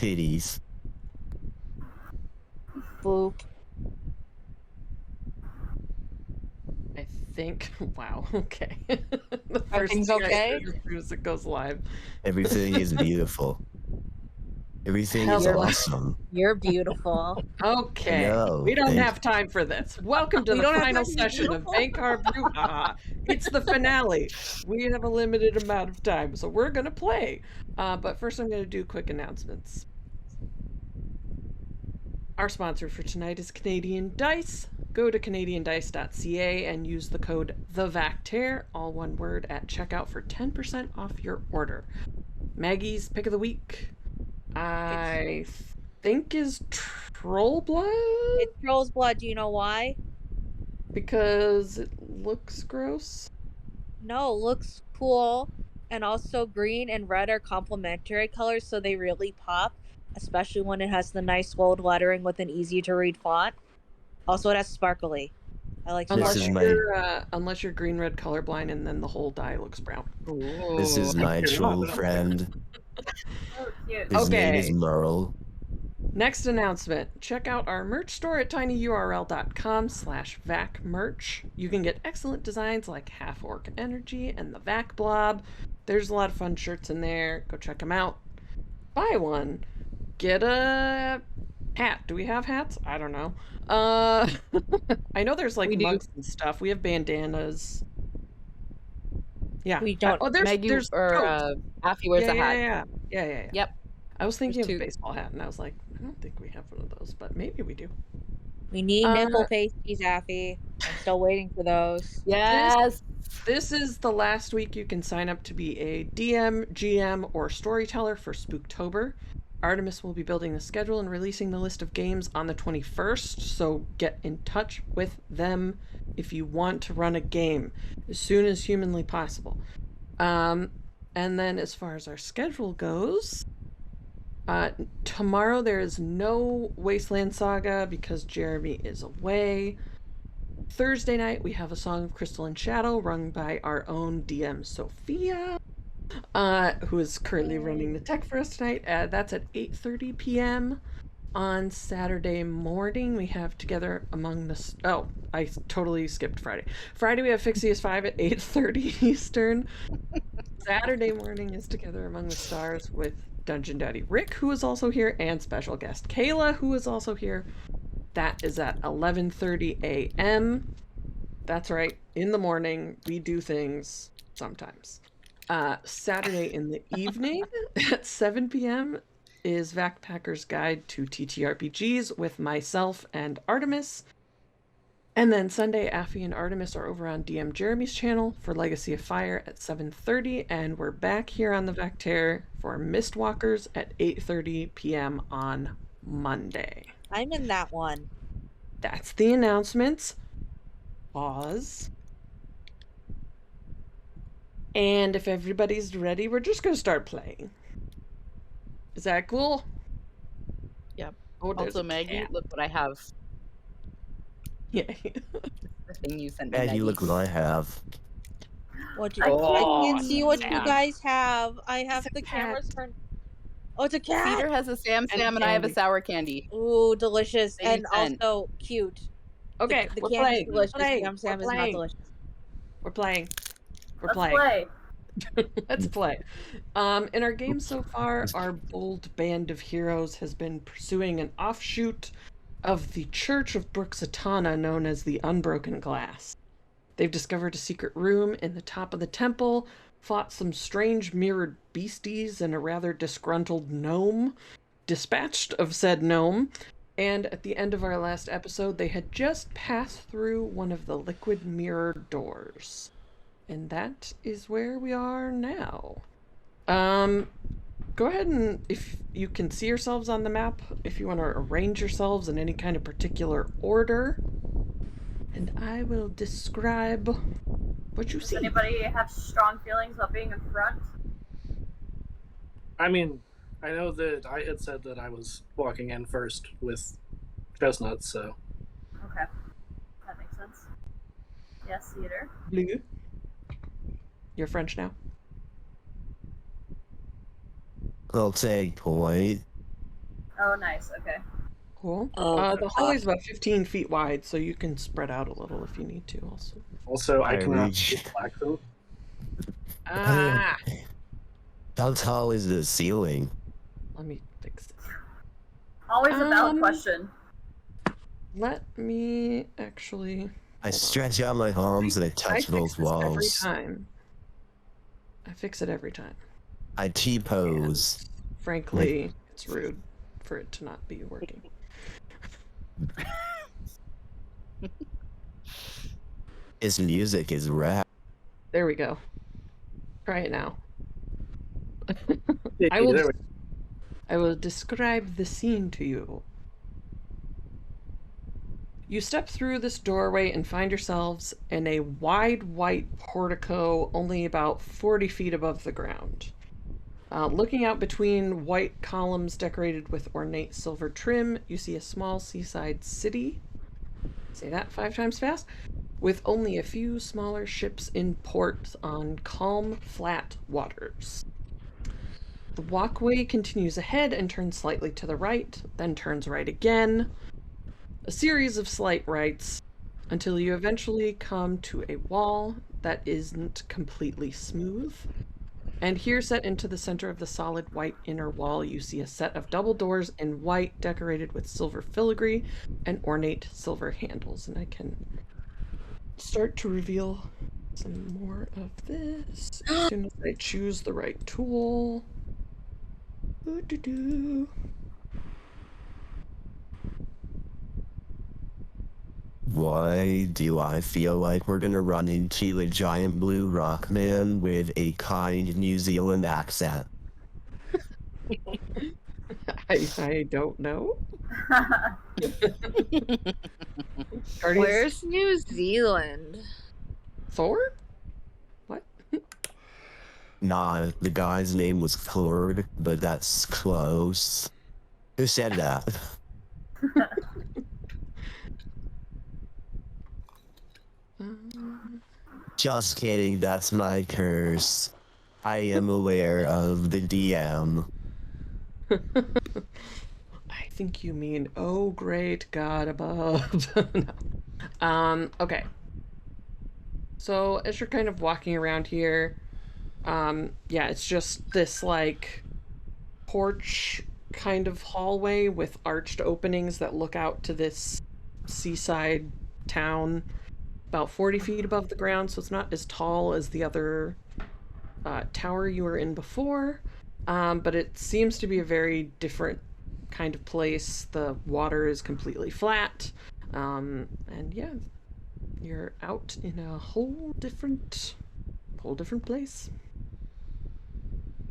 titties. Boop. I think. Wow. Okay. The first Everything's thing I okay? do as soon as it goes live. Everything is beautiful. Everything is Hell, awesome. You're beautiful. Okay. know, We don't thank have time for this. Welcome to We the don't have final time to be session of beautiful? Bhenkar Brouhaha. It's the finale. We have a limited amount of time, so we're going to play. But first, I'm going to do quick announcements. Our sponsor for tonight is Canadian Dice. Go to canadiandice.ca and use the code THEVACTER, all one word, at checkout for 10% off your order. Maggie's pick of the week, I think, is Troll Blood? It's Troll's Blood. Do you know why? Because it looks gross? No, looks cool. And also green and red are complementary colors, so they really pop. Especially when it has the nice gold lettering with an easy to read font. Also, it has sparkly. I like This sparkly. is Unless you're green red colorblind, and then the whole die looks brown. This is my troll friend. Oh, cute. His name is Okay. Merle. Next announcement. Check out our merch store at tinyurl.com/vacmerch. You can get excellent designs like Half Orc Energy and the Vac Blob. There's a lot of fun shirts in there. Go check them out. Buy one. Get a hat. Do we have hats? I don't know. I know there's like We do. mugs and stuff. We have bandanas. Yeah. We don't. There's coats. Affy wears a hat. Yeah. Yep. I was thinking of There's a two. baseball hat, and I was like, I don't think we have one of those, but maybe we do. We need nipple pasties, Affy. I'm still waiting for those. Yes. This is the last week you can sign up to be a DM, GM, or storyteller for Spooktober. Artemis will be building the schedule and releasing the list of games on the 21st, so get in touch with them if you want to run a game as soon as humanly possible. And then as far as our schedule goes, tomorrow there is no Wasteland Saga because Jeremy is away. Thursday night we have a Song of Crystal and Shadow run by our own DM Sophia, who is currently running the tech for us tonight. That's at 8:30 p.m. On Saturday morning we have Together Among the... Oh, I totally skipped Friday. Friday we have Fixius 5 at 8:30 Eastern. Saturday morning is Together Among the Stars with Dungeon Daddy Rick, who is also here, and special guest Kayla, who is also here. That is at 11:30 a.m. That's right. In the morning, we do things sometimes. Saturday in the evening at 7 p.m. is Backpacker's Guide to TTRPGs with myself and Artemis. And then Sunday, Affy and Artemis are over on DM Jeremy's channel for Legacy of Fire at 7:30, and we're back here on the Vacter for Mistwalkers at 8:30 p.m. on Monday. I'm in that one. That's the announcements. Pause. And if everybody's ready, we're just going to start playing. Is that cool? Yep. Oh, there's Also, a Maggie, cat. look what I have. Yeah. The thing you sent me. Maggie, Maggie. look what I have. What you? Oh, I can't see what Sam. you guys have. I have It's a the cat. cameras for. Oh, it's a cat. Peter has a Sam and I have a candy. sour candy. Ooh, delicious That you and sent. also cute. Okay, the we're candy's playing. delicious. Playing. Yum Sam We're is not playing. delicious. We're playing. We're Let's playing. play. Let's play. In our game so far, our bold band of heroes has been pursuing an offshoot of the Church of Bruxatana known as the Unbroken Glass. They've discovered a secret room in the top of the temple, fought some strange mirrored beasties and a rather disgruntled gnome, dispatched of said gnome, and at the end of our last episode, they had just passed through one of the liquid mirror doors. And that is where we are now. Go ahead and, if you can see yourselves on the map, if you want to arrange yourselves in any kind of particular order, and I will describe what you Does see. anybody have strong feelings about being in front? I mean, I know that I had said that I was walking in first with Chestnut, so. Okay. That makes sense. Yes, Theater. Blue. You're French now. I'll take point. Oh, nice. Okay. Cool. Oh, The hallway's about 15 feet wide, so you can spread out a little if you need to. Also, I I cannot reach. see Blackfoot. Ah, How tall is the ceiling? let me fix it. Always a valid question. Let me actually. I stretch out my arms and I I touch fix both this every walls. time. I fix it every time. I T-pose. Frankly, it's rude for it to not be working. His music is rap. There we go. Try it now. Yeah, I will. there we I will describe the scene to you. You step through this doorway and find yourselves in a wide white portico only about 40 feet above the ground. Looking out between white columns decorated with ornate silver trim, you see a small seaside city. Say that 5 times fast. With only a few smaller ships in port on calm, flat waters. The walkway continues ahead and turns slightly to the right, then turns right again. A series of slight rights until you eventually come to a wall that isn't completely smooth. And here, set into the center of the solid white inner wall, you see a set of double doors in white decorated with silver filigree and ornate silver handles. And I can start to reveal some more of this as soon as I choose the right tool. Ooh-doo-doo. Why do I feel like we're gonna run into a giant blue rock man with a kind New Zealand accent? I don't know. Guardians- Where's New Zealand? Thor? What? Nah, the guy's name was Klord, but that's close. Who said that? Just kidding, that's my curse. I am aware of the DM. I think you mean, oh great God above. No. Okay. So as you're kind of walking around here, yeah, it's just this like porch kind of hallway with arched openings that look out to this seaside town about 40 feet above the ground, so it's not as tall as the other tower you were in before, but it seems to be a very different kind of place. The water is completely flat, and yeah, you're out in a whole different place.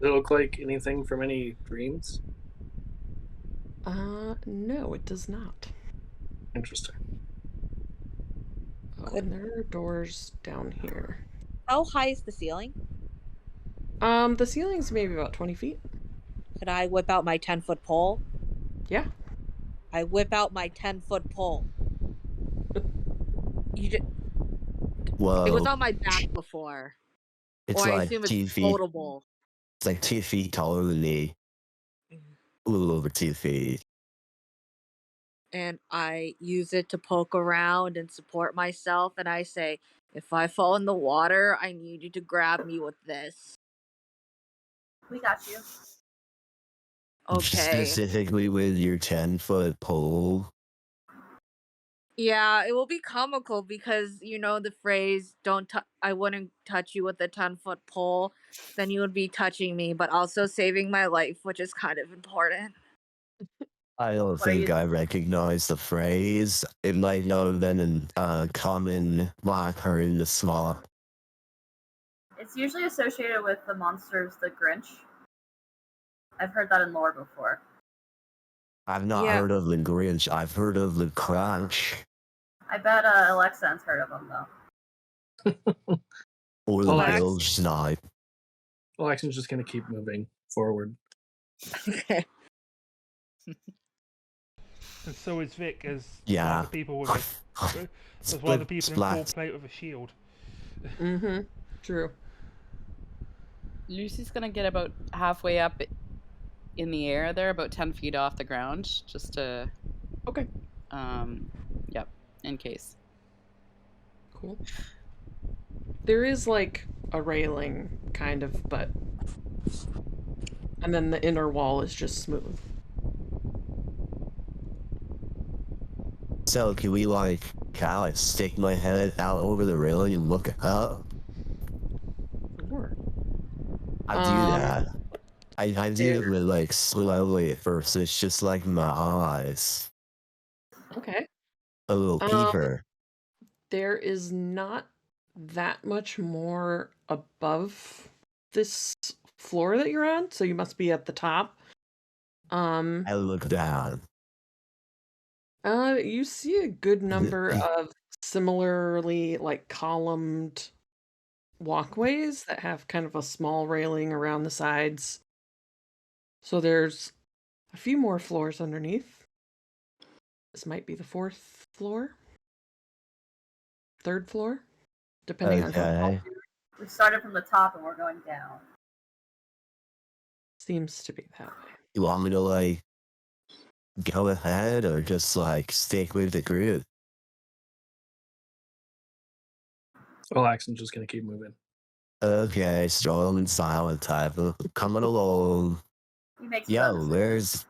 Does it look like anything from any dreams? No, it does not. Interesting. Oh, and there are doors down here. How high is the ceiling? The ceiling's maybe about 20 feet. Could I whip out my 10-foot pole? Yeah. I whip out my 10-foot pole. Whoa. It was on my back before. It's Or I like assume 2 it's feet. foldable. It's like 2 feet taller than me. A little over 2 feet. And I use it to poke around and support myself. And I say, if I fall in the water, I need you to grab me with this. We got you. Okay. Specifically with your 10-foot pole. Yeah, it will be comical because you know the phrase I wouldn't touch you with a 10-foot pole, then you would be touching me, but also saving my life, which is kind of important. I don't think I recognize the phrase. It might not have been a common marker in the swamp. It's usually associated with the monsters, the Grinch. I've heard that in lore before. I've not Yeah. heard of the Grinch. I've heard of the Crunch. I bet Alexan's heard of them, though. Or the Alex- Bill Snipe. Alexan's just going to keep moving forward. Okay. And so is Vic, as Yeah. one of the people with as one of the people in full plate with a shield. True. Lucy's gonna get about halfway up in the air there, about 10 feet off the ground, just to. Okay. Yep, in case. Cool. There is like a railing, kind of, but. And then the inner wall is just smooth. So can we like kind of stick my head out over the railing and look up? Sure. I do that. I do it with like slowly at first. It's just like my eyes. Okay. A little peeper. There is not that much more above this floor that you're on, so you must be at the top. I look down. You see a good number of similarly like columned walkways that have kind of a small railing around the sides. So there's a few more floors underneath. This might be the 4th floor. 3rd floor, depending on how tall. We started from the top and we're going down. Seems to be that way. You want me to like go ahead or just like stick with the group? Axon's just gonna keep moving. Okay, strong and silent type. Coming along. He makes Yo, there's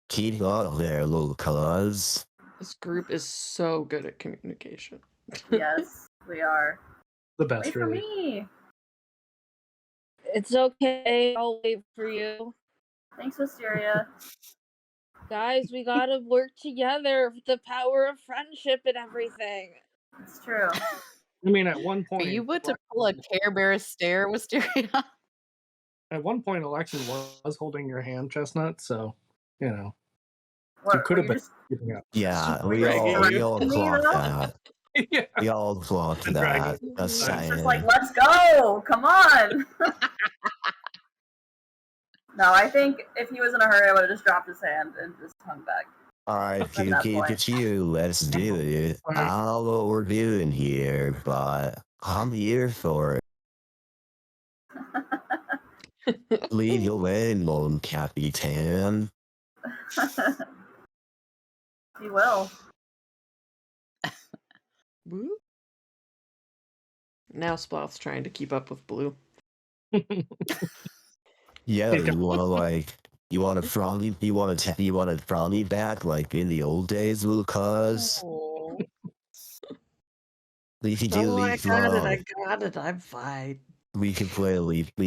keep on there, little cuz. This group is so good at communication. Yes, we are. The best, Wait really. for me. It's okay. I'll wait for you. Thanks, Wisteria. Guys, we gotta work together with the power of friendship and everything. It's true. I mean, at one point, Are you would to pull a Care Bear stare, Wisteria? At one point, Alexin was holding your hand, Chestnut. So, you know, What, you could have been just... keeping up. Yeah, we all clocked that. Yeah. We all clocked that. Just It's saying. just like, let's go! Come on! No, I think if he was in a hurry, I would have just dropped his hand and just hung back. Alright, Pikachu, let's do it. I don't know what we're doing here, but I'm here for it. Lead your way, Mon Capitan. He will. Woo. Now Splough's trying to keep up with Blue. Yeah, you wanna froggy froggy back like in the old days, little cuz. Leafy do I leaf got it, I'm fine. We can play leapfrog.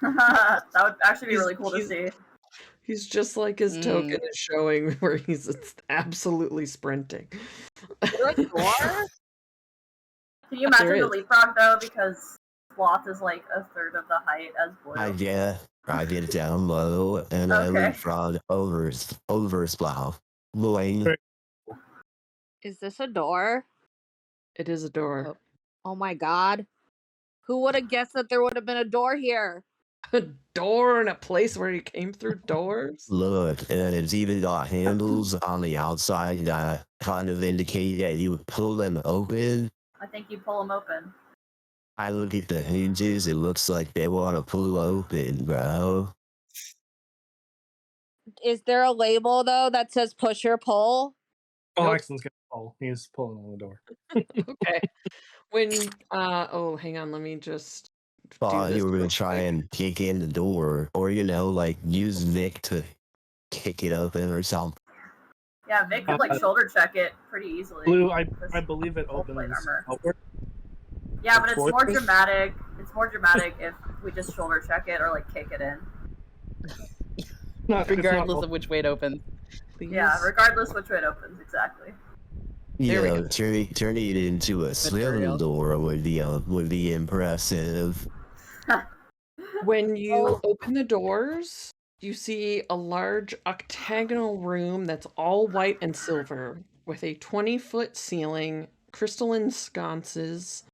That would actually be really cool to see. He's just like his token is showing where he's absolutely sprinting. Can you imagine the leapfrog though? Because Sloth is like a third of the height as Blue. I get it down low and I leapfrog over Splow. Boing. Is this a door? It is a door. Oh my god. Who would have guessed that there would have been a door here? A door in a place where you came through doors? Look, and it's even got handles on the outside that kind of indicate that you would pull them open. I think you pull them open. I look at the hinges, it looks like they want to pull open, bro. Is there a label though that says push or pull? Axon's gonna pull. He's pulling on the door. Okay. When hang on, let me just You were gonna try and kick in the door, or like use Vic to kick it open or something. Yeah, Vic could like shoulder check it pretty easily. Blue, I believe it opens outward. Yeah, but it's more dramatic. It's more dramatic if we just shoulder check it or like kick it in. Regardless of which way it opens. Please. Yeah, regardless which way it opens, exactly. Turning it into a slim door would be impressive. When you open the doors, you see a large octagonal room that's all white and silver, with a 20-foot ceiling, crystalline sconces,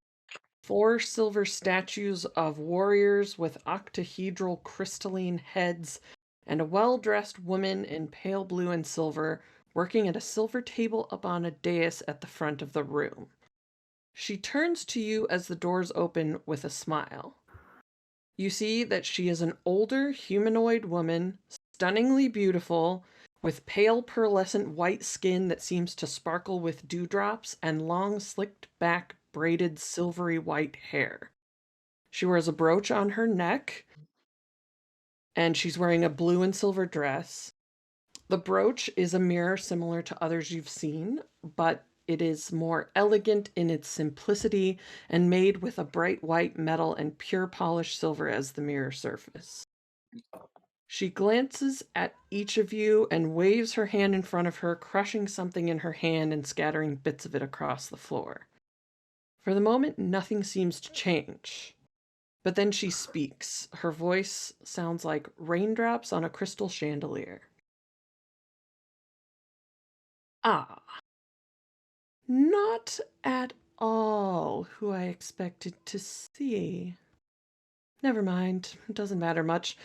4 silver statues of warriors with octahedral crystalline heads, and a well-dressed woman in pale blue and silver working at a silver table up on a dais at the front of the room. She turns to you as the doors open with a smile. You see that she is an older humanoid woman, stunningly beautiful, with pale pearlescent white skin that seems to sparkle with dewdrops and long slicked back braided silvery white hair. She wears a brooch on her neck, and she's wearing a blue and silver dress. The brooch is a mirror similar to others you've seen, but it is more elegant in its simplicity and made with a bright white metal and pure polished silver as the mirror surface. She glances at each of you and waves her hand in front of her, crushing something in her hand and scattering bits of it across the floor. For the moment, nothing seems to change. But then she speaks. Her voice sounds like raindrops on a crystal chandelier. Ah, not at all who I expected to see. Never mind, it doesn't matter much.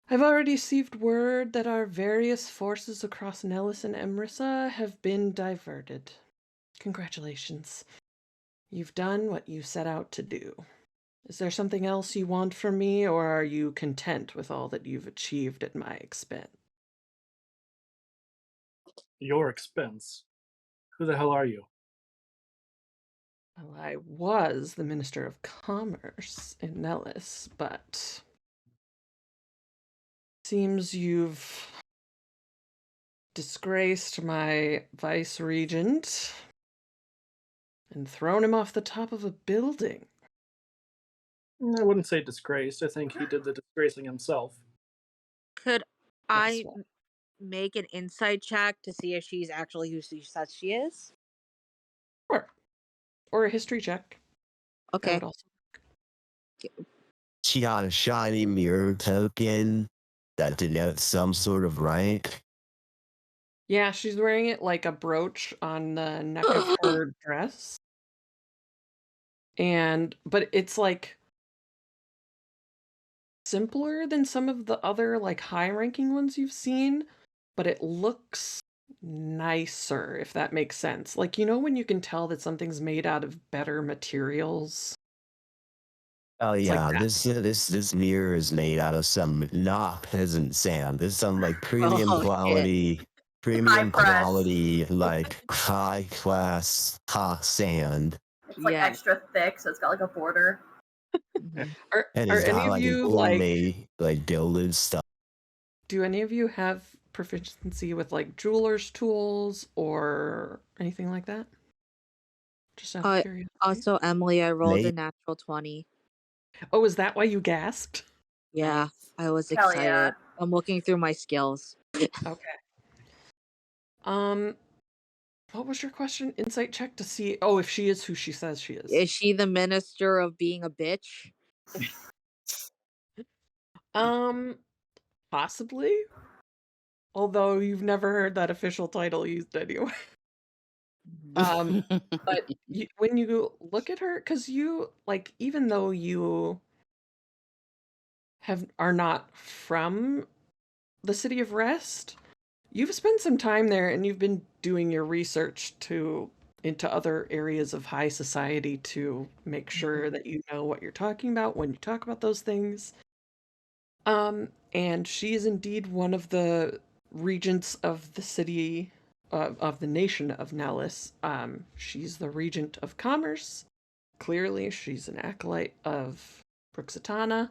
I've already received word that our various forces across Nellis and Emrisa have been diverted. Congratulations. You've done what you set out to do. Is there something else you want from me, or are you content with all that you've achieved at my expense? Your expense. Who the hell are you? Well, I was the Minister of Commerce in Nellis, but seems you've disgraced my vice regent and thrown him off the top of a building. I wouldn't say disgraced. I think he did the disgracing himself. Could That's I make an insight check to see if she's actually who she says she is? or a history check. That Okay. would also. She got a shiny mirror token that denotes some sort of rank. Yeah, she's wearing it like a brooch on the neck of her dress. But it's like simpler than some of the other like high-ranking ones you've seen, but it looks nicer, if that makes sense. Like, you know when you can tell that something's made out of better materials? Oh It's like yeah, that. this mirror is made out of some not peasant sand. This is some like premium Oh, shit. quality, High press. like high class hot sand. It's like Yeah. extra thick, so it's got like a border. Are And are it's any got of like an you homemade like gilded stuff. do any of you have proficiency with like jeweler's tools or anything like that? Just out of curiosity. Also, Emily, I rolled Made a natural 20. Oh, is that why you gasped? Yeah, I was Hell excited. yeah. I'm looking through my skills. Okay. What was your question? Insight check to see if she is who she says she is. Is she the minister of being a bitch? Possibly. Although you've never heard that official title used anyway. But when you look at her, because you like, even though you are not from the City of Rest, you've spent some time there and you've been doing your research into other areas of high society to make sure that you know what you're talking about when you talk about those things. And she is indeed one of the regents of the city of the nation of Nellis. She's the regent of commerce. Clearly, she's an acolyte of Bruxitana.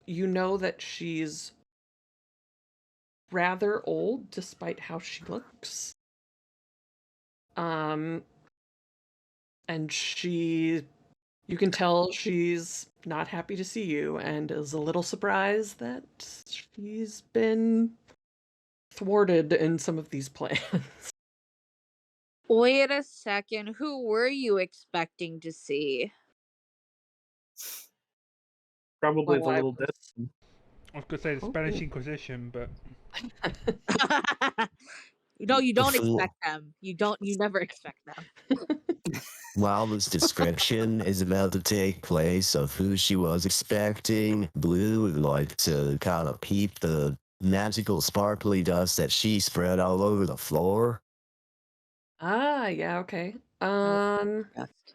You know that she's rather old despite how she looks. And you can tell she's not happy to see you and is a little surprised that she's been thwarted in some of these plans. Wait a second. Who were you expecting to see? Probably Well, the I little bit. I was gonna say the Spanish Inquisition, but No, you don't Before- expect them. You never expect them. While this description is about to take place of who she was expecting, Blue would like to kind of peep the magical sparkly dust that she spread all over the floor. Yeah, okay. Best.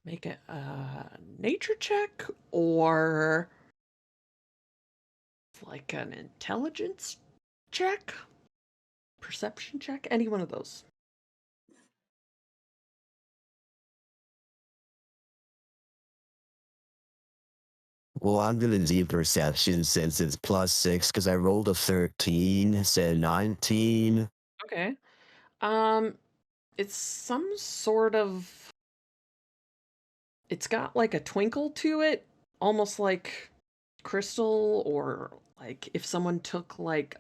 make a nature check or like an intelligence check, perception check, any one of those. Well, I'm gonna do perception since it's +6 because I rolled a 13, so 19. Okay. It's some sort of. It's got like a twinkle to it, almost like crystal, or like if someone took like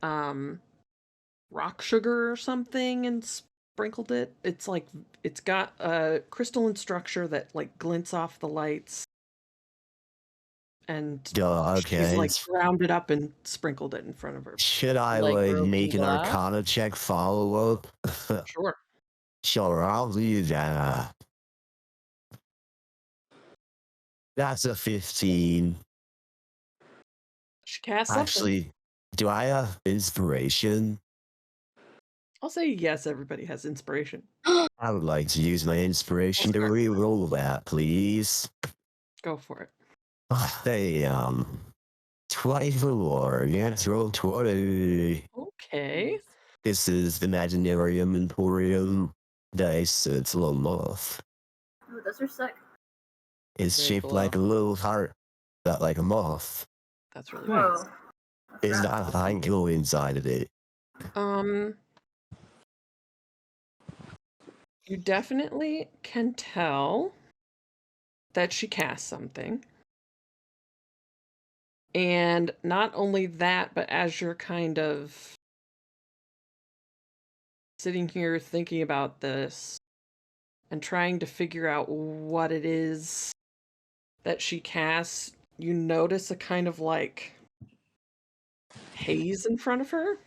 rock sugar or something and sprinkled it. It's like it's got a crystalline structure that like glints off the lights. And Duh, she's okay. like ground it up and sprinkled it in front of her. Should I Like like broken make an glass? Arcana check follow up? Sure. Sure, I'll do that. That's a 15. She casts something. Actually, do I have inspiration? I'll say yes, everybody has inspiration. I would like to use my inspiration to re-roll that, please. Go for it. Hey, 24, natural 20. Okay. This is the Imaginarium Emporium dice, so it's a little moth. Ooh, those are sick. It's Very shaped cool. like a little heart, but like a moth. That's really Whoa. nice. That's It's rad. not a go inside of it. You definitely can tell that she cast something. And not only that, but as you're kind of sitting here thinking about this and trying to figure out what it is that she casts, you notice a kind of like haze in front of her.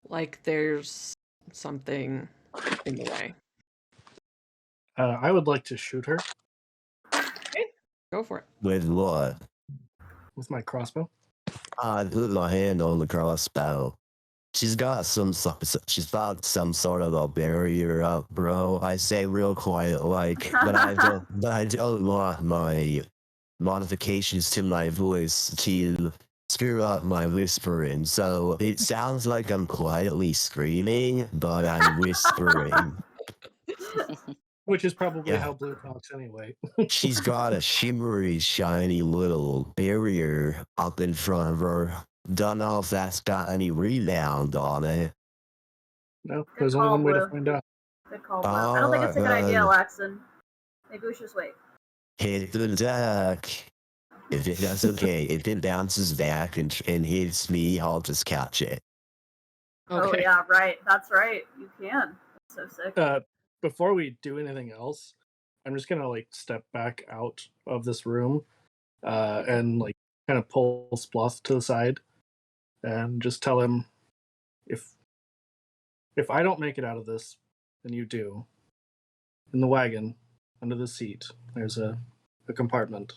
Like there's something in the way. I would like to shoot her Okay, go for it. With what? with my crossbow. I put my hand on the crossbow. She's got she's got some sort of a barrier up, bro. I say real quiet, like, but I don't want my modifications to my voice to screw up my whispering. So it sounds like I'm quietly screaming, but I'm whispering. Which is probably Yeah. how Blue talks anyway. She's got a shimmery, shiny little barrier up in front of her. Don't know if that's got any rebound on it. No, Good there's only call, one way to Blue. find out. Good call, Blue. I don't think it's a good idea, Laxon. Maybe we should just wait. Hit the deck. That's okay. If it bounces back and hits me, I'll just catch it. Oh Okay. yeah, right. That's right. You can. That's so sick. Before we do anything else, I'm just gonna like step back out of this room, and like kind of pull Spluff to the side, and just tell him, if I don't make it out of this, then you do. In the wagon, under the seat, there's a compartment.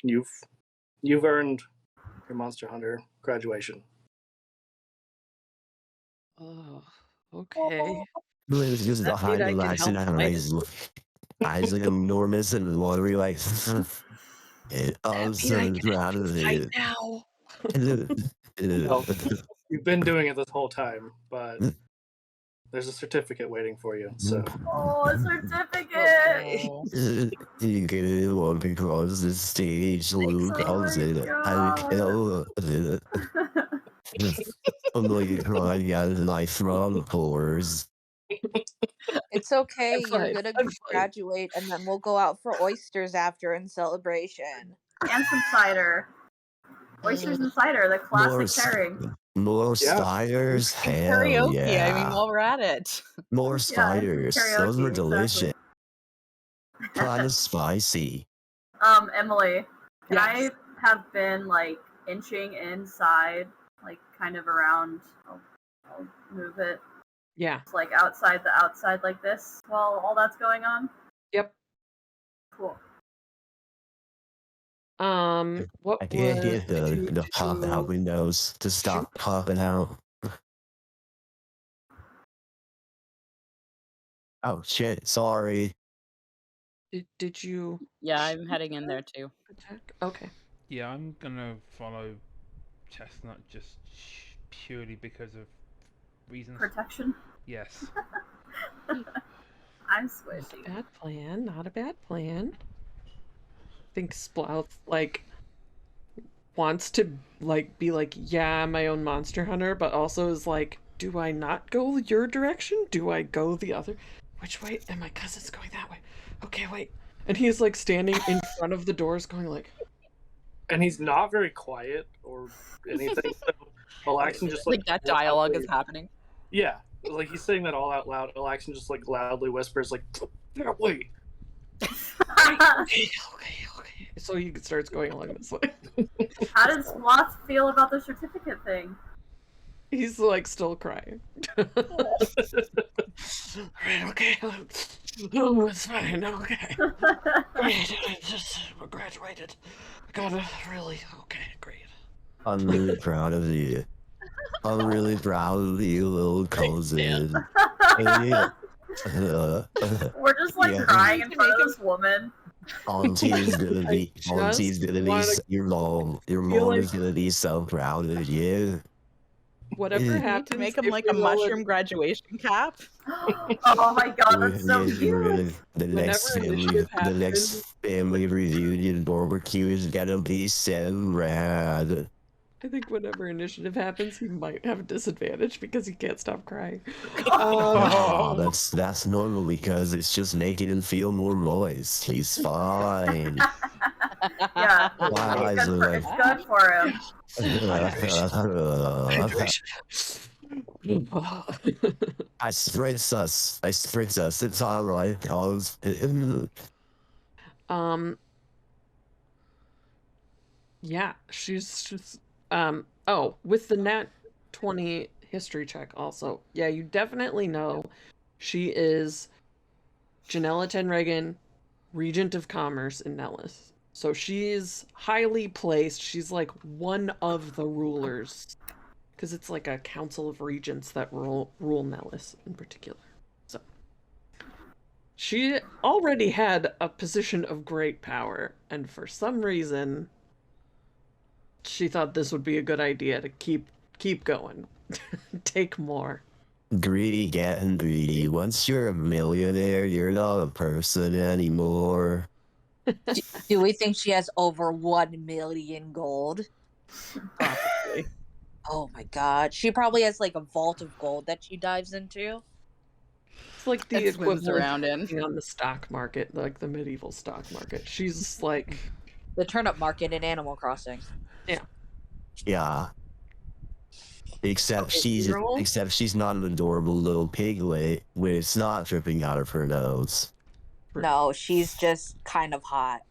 You've earned your Monster Hunter graduation. Oh, okay. Blue's just That mean behind I the can lights help and fight eyes like enormous and watery, like it That mean I can out help of fight it. now. Well, you've been doing it this whole time, but there's a certificate waiting for you. So Oh, a certificate! Oh, You get it on across the stage, Luke. I'll say that. I kill it. I'm like crying out of my front pores. It's okay. I'm You're fine. gonna I'm fine. graduate, and then we'll go out for oysters after in celebration. And some cider. Oysters and cider, the classic pairing. More Yeah. ciders? Hell karaoke. yeah. I mean, while we're at it. More Yeah, ciders. karaoke, Those were exactly. delicious. Kind of spicy. Emily, can Yes. I have been like inching inside, like kind of around? I'll move it. Yeah. It's like outside the outside like this while all that's going on. Yep. Cool. What I can't would get the you pop out do? windows to stop popping out. Oh shit! Sorry. Did you Yeah, I'm heading in there too. attack? Okay. Yeah, I'm gonna follow Chestnut just purely because of reasons. Protection. Yes. I'm Not squishy. a bad plan. Not a bad plan. I think Splouth wants to be like, yeah, I'm my own monster hunter, but also is like, do I not go your direction? Do I go the other? Which way? And my cousin's going that way. Okay, wait. And he's like standing in front of the doors, going like, And he's not very quiet or anything. So Alaxon just Like that dialogue is loudly- happening. Yeah, like he's saying that all out loud. Alaxon just like loudly whispers, like, "That way." okay. So he starts going along this way. How does Sloth feel about the certificate thing? He's like still crying. Alright, okay. Oh, it's fine. Okay. Great. I just graduated. I gotta really. Okay, great. I'm really proud of you. I'm really proud of you, little cousin. Yeah. We're just like Yeah. crying in front of this woman. Auntie's gonna be. Auntie's gonna be. wanna Your mom. Your feel mom like- is gonna be so proud of you. Whatever You You need happens, to make him if like we a roll mushroom graduation cap. Oh my god, that's so You're gonna, cute. the next Whenever family, initiative the next happens- family reunion barbecue is gonna be so rad. I think whenever initiative happens, he might have a disadvantage because he can't stop crying. Oh, that's normal because it's just making him feel more moist. He's fine. Yeah, Why it's is good, it it's good for him. I stress us. It's alright, cause Yeah, she's just oh, with the nat 20 history check also. Yeah, you definitely know she is Janella Tenregan, Regent of Commerce in Nellis. So she's highly placed. She's like one of the rulers. Because it's like a council of regents that rule Nellis in particular. So she already had a position of great power, and for some reason she thought this would be a good idea to keep going. Take more. greedy getting greedy. Once you're a millionaire, you're not a person anymore. Do we think she has over 1 million gold? Probably. Oh my god. She probably has like a vault of gold that she dives into. It's like the It swims equivalent around in. of being on the stock market, like the medieval stock market. She's like, The turnip market in Animal Crossing. Yeah. Except Okay, she's roll. not an adorable little piglet with snot dripping out of her nose. No, she's just kind of hot.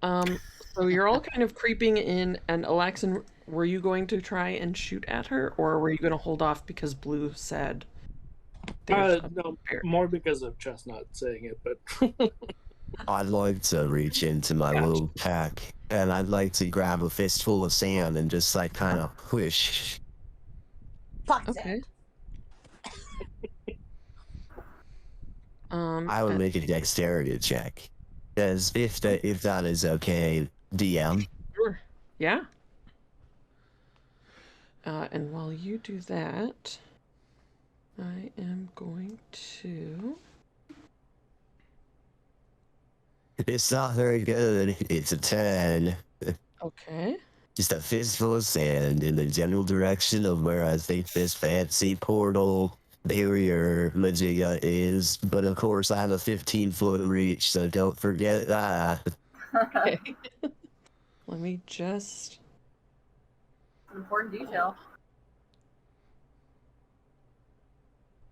So you're all kind of creeping in, and Alaxon, were you going to try and shoot at her, or were you going to hold off because Blue said there's a No, bear? more because of Chestnut saying it, but I'd like to reach into my Gotcha. little pack and I'd like to grab a fistful of sand and just like kind of push. Fuck Okay. I would make a dexterity check. As if that is okay, DM. Sure. Yeah. And while you do that, I am going to. It's not very good. It's a 10. Okay. Just a fistful of sand in the general direction of where I think this fancy portal barrier Magia is. But of course, I have a 15-foot reach, so don't forget that. Okay. Let me just. An important detail.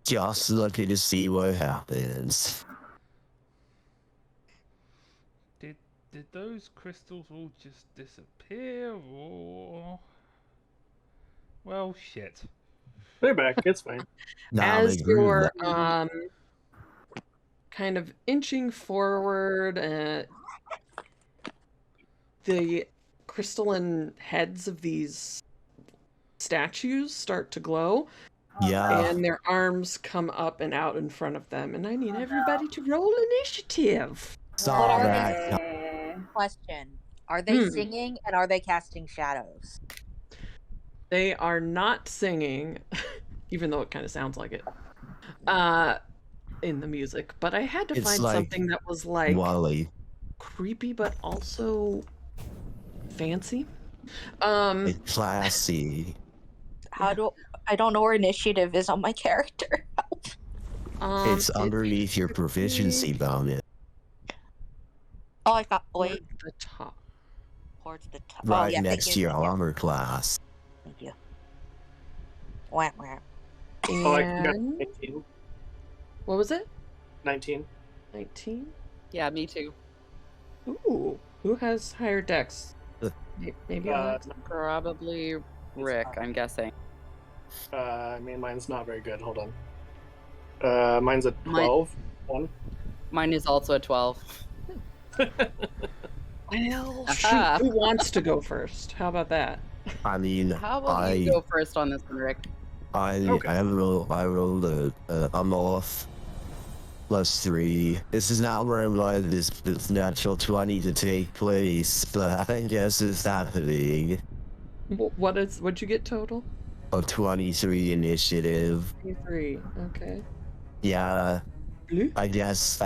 Just looking to see what happens. Did those crystals all just disappear, or? Well, shit. they're back. It's fine. Nah, As they grew you're back. kind of inching forward, the crystalline heads of these statues start to glow, Oh, Yeah. no. and their arms come up and out in front of them. And I need everybody to roll initiative. Saw are that. Hey. Question: Are they Hmm. singing and are they casting shadows? They are not singing, even though it kind of sounds like it, in the music. But I had to It's find like something that was like Wally. creepy but also fancy. It's classy. How do I don't know where initiative is on my character? It's it underneath your should proficiency be bonus. Oh, I got towards wait the top. towards the top. Right Oh yeah, next to your armor class. Thank you. Wah, wah. Oh, I got And 19. what was it? 19. 19? Yeah, me too. Ooh, who has higher dex? Uh, Maybe Alex? Probably Rick, I'm guessing. I mean, mine's not very good. Hold on. Mine's a 12. One. Mine is also a 12. Well, shoot, Aha. who wants to go first? How about that? I mean, How about you go first on this one, Rick? Okay. I rolled a morph +3. This is not where I'm like this natural 20 to take place, but I guess it's happening. What'd you get total? A 23 initiative. 23. Okay. Yeah, Blue? I guess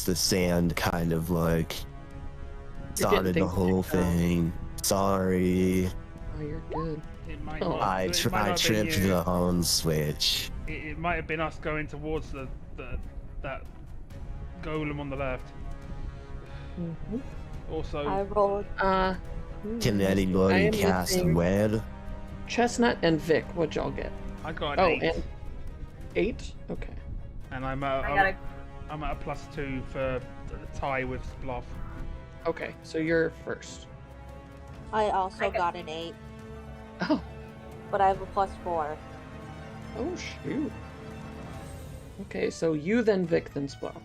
the sand kind of like You're getting started the things whole figured out. thing. Sorry, Oh, you're good. It might Oh. not. I it might not I have been tripped you. the on switch. It might have been us going towards that golem on the left. Mm-hmm. Also, I rolled. Can I anybody am cast missing web? Chestnut and Vic. What'd y'all get? I got an Oh, 8, and 8? Okay. and I'm I got a I'm at a +2 for the tie with Sploff. Okay, so you're first. I also I got- got an 8, Oh. but I have a +4. Oh, shoot. Okay, so you, then Vic, then Splow.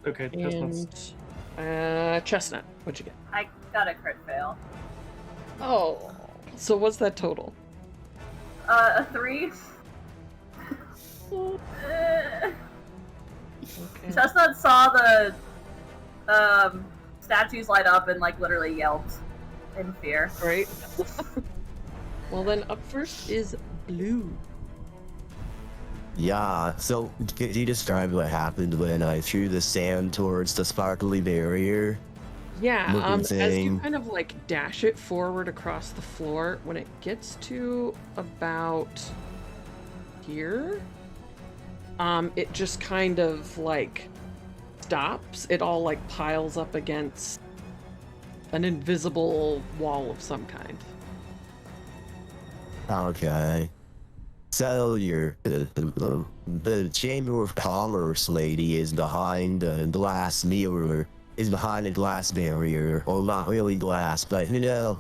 Okay, chestnuts. And Chestnut, what'd you get? I got a crit fail. Oh. So what's that total? A 3. Okay. Chestnut saw the statues light up and like literally yelped in fear. Great. Well, then up first is Blue. Yeah, so could you describe what happened when I threw the sand towards the sparkly barrier? Yeah, Looking as you thing. kind of like dash it forward across the floor, when it gets to about here, it just kind of like stops. It all like piles up against an invisible wall of some kind. Okay. So the Chamber of Commerce lady is behind a glass mirror, is behind a glass barrier, or not really glass, but you know,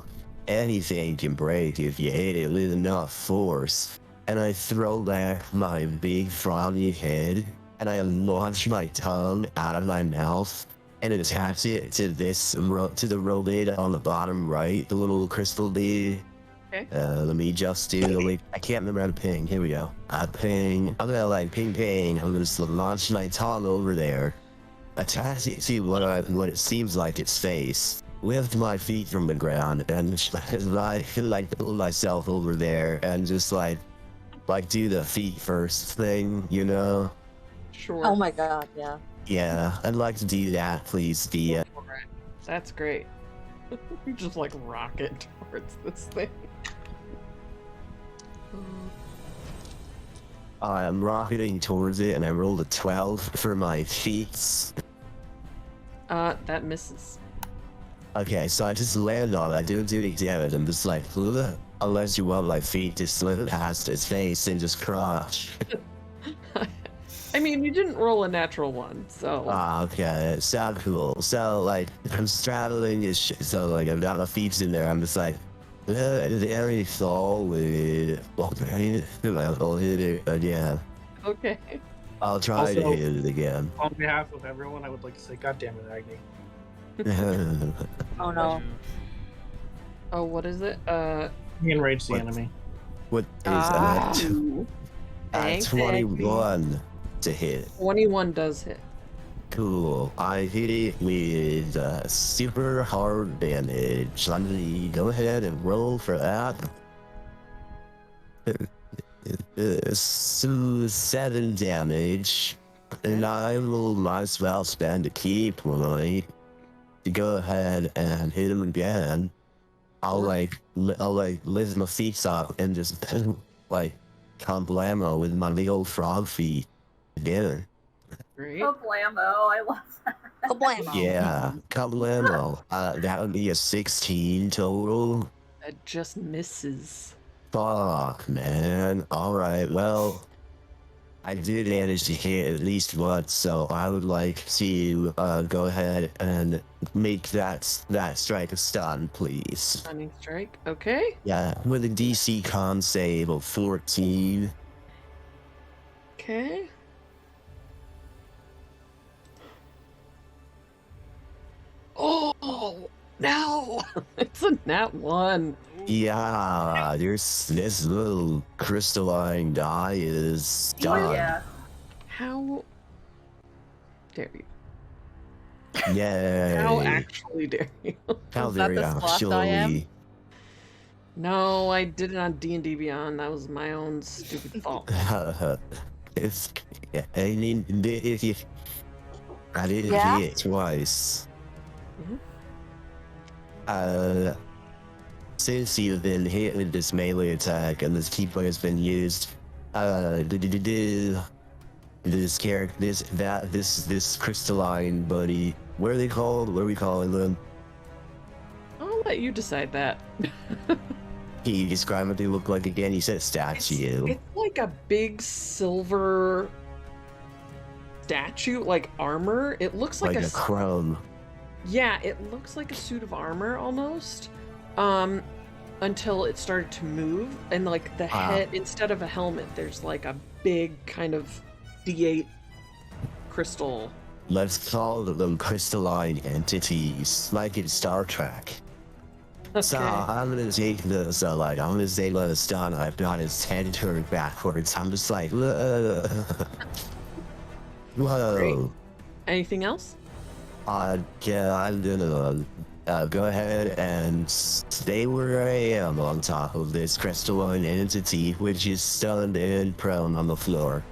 anything can break if you hit it with enough force. And I throw back my big frowny head, and I launch my tongue out of my mouth, and attach it to to the robot on the bottom right, the little crystal bead. Okay. Let me just do the link. I can't remember how to ping. Here we go. I ping. I'm gonna like ping ping. I'm gonna just launch my tongue over there. Attach it to what it seems like its face. Lift my feet from the ground and like pull myself over there and just like do the feet first thing, you know? Sure. Oh my god, yeah. Yeah, I'd like to do that, please, Thea. That's great. You just like rocket towards this thing. I'm rocketing towards it, and I rolled a 12 for my feet. That misses. Okay, so I just land on it. I didn't do any damage. I'm just like, ugh. Unless you want my feet to slip past its face and just crush. I mean, you didn't roll a natural one, so. Okay, sound cool. So, like, I'm straddling his so, like, I've got my feet in there. I'm just like, very solid. Okay, I'll hit it again. Okay. I'll try to Also- hit it again. On behalf of everyone, I would like to say, God damn it, Agni. Oh no. Oh, what is it? He enraged the What? enemy. is Ooh. Thanks, 21 to hit. 21 does hit. Cool. I hit it with super hard damage. Let me go ahead and roll for that. So 7 damage. And I will might as well spend a key point to go ahead and hit him again. I'll lift my feet up and just like complamo with my little frog feet together. Great. Oh, blammo! I love that. Kablamo. Yeah, complamo. That would be a 16 total. That just misses. Fuck, man. All right, well, I did manage to hit at least once, so I would like to go ahead and make that strike a stun, please. Stunning strike. Okay. Yeah, with a DC con save of 14. Okay. Oh, no. It's a nat 1. Yeah, this little crystalline die is done. Yeah. How dare you? Yay. How actually dare you? How Was that very the sloth I am? actually. No, I did it on D&D Beyond. That was my own stupid fault. It's, I mean, if you, I didn't Yeah? hit twice. Mhm. Since you've been hit with this melee attack and this keyblade has been used, this crystalline buddy, what are they called? What are we calling them? I'll let you decide that. Can you describe what they look like again? You said It's statue. like a big silver statue, like armor. It looks like Like a crone. yeah, it looks like a suit of armor almost. Until it started to move, and like the head, instead of a helmet, there's like a big kind of D8 crystal. Let's call them crystalline entities, like in Star Trek. So Okay. I'm gonna take this, I'm gonna say let us down. I've got his head turned backwards. I'm just like, whoa. Great. Anything else? Yeah, I'm gonna go ahead and stay where I am on top of this crystalline entity, which is stunned and prone on the floor.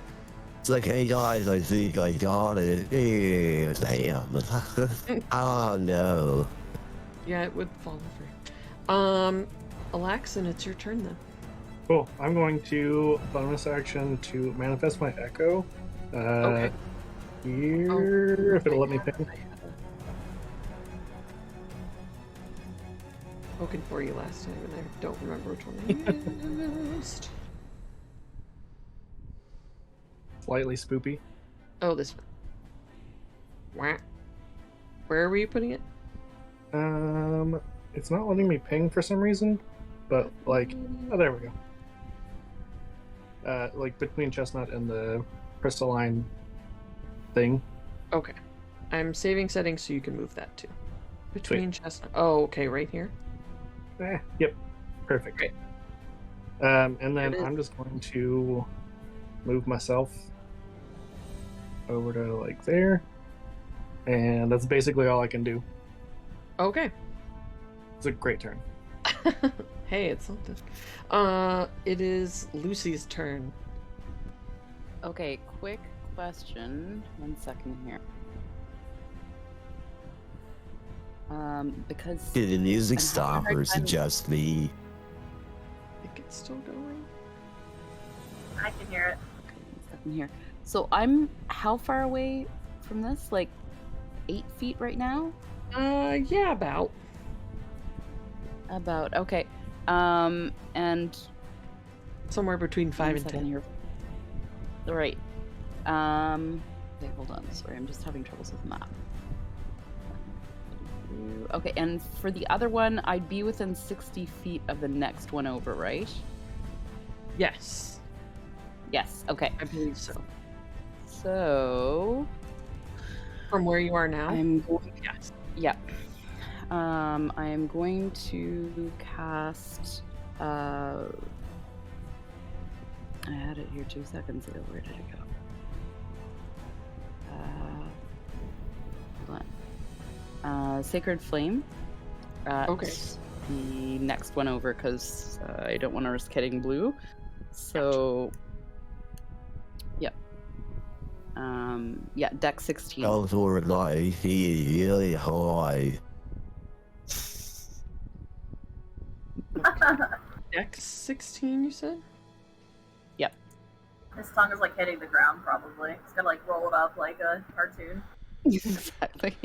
It's like, hey guys, I think I got it. Hey, damn. Oh no. Yeah, it would fall over. Alaxin, it's your turn then. Cool. I'm going to bonus action to manifest my echo. Okay. Here, if it'll let me pick. Spoken for you last time, and I don't remember which one I used. Slightly spoopy. Oh, this one. Where were you putting it? It's not letting me ping for some reason, but like, oh, there we go. Like between Chestnut and the crystalline thing. Okay. I'm saving settings so you can move that too. Between chestnut. Oh, okay, right here. Yep. Perfect. Great. And then I'm just going to move myself over to like there. And that's basically all I can do. Okay. It's a great turn. Hey, it's something. It is Lucy's turn. Okay, quick question. 1 second here. Because Did the music I'm having a stop hard or is it time- just me? I think it's still going. I can hear it. Okay, 1 second here. So I'm how far away from this? Like 8 feet right now? Yeah, about. About okay. And Somewhere between 5 1 and second 10. here. All right. Okay, hold on. Sorry, I'm just having troubles with the map. Okay, and for the other one, I'd be within 60 feet of the next one over, right? Yes, Yes. Okay. I believe so. So From where you are now? I'm going. Yes. Yeah. I am going to cast I had it here 2 seconds ago. Where did it go? Hold on. Sacred Flame. Okay. The next one over, because I don't want to risk hitting blue. So, yeah. Yeah, deck 16. Oh, for life, he really high. Dex 16, you said? Yep. His tongue is like hitting the ground, probably. He's gonna like roll it up like a cartoon. Exactly.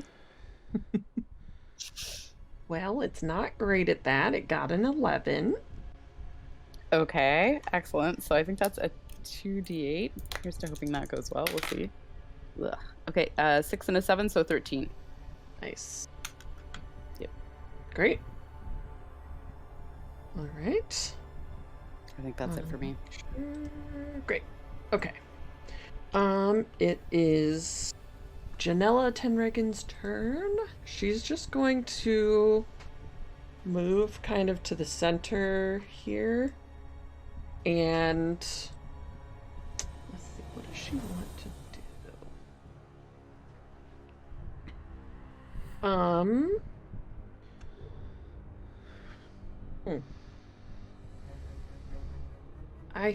Well, it's not great at that. It got an 11. Okay, excellent. So I think that's a 2d8. Here's to hoping that goes well. We'll see. Ugh. Okay, 6 and a 7, so 13. Nice. Yep. Great. All right. I think that's it for me. Great. Okay. It is Janella Tenregan's turn. She's just going to move kind of to the center here. And let's see, what does she want to do? I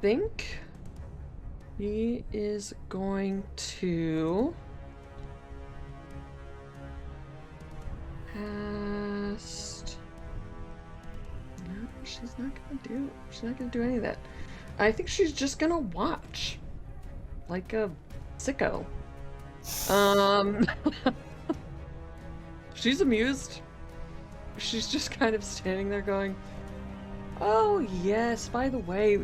think he is going to cast. No, she's not gonna do any of that. I think she's just gonna watch. Like a sicko. She's amused. She's just kind of standing there going, "Oh yes, by the way,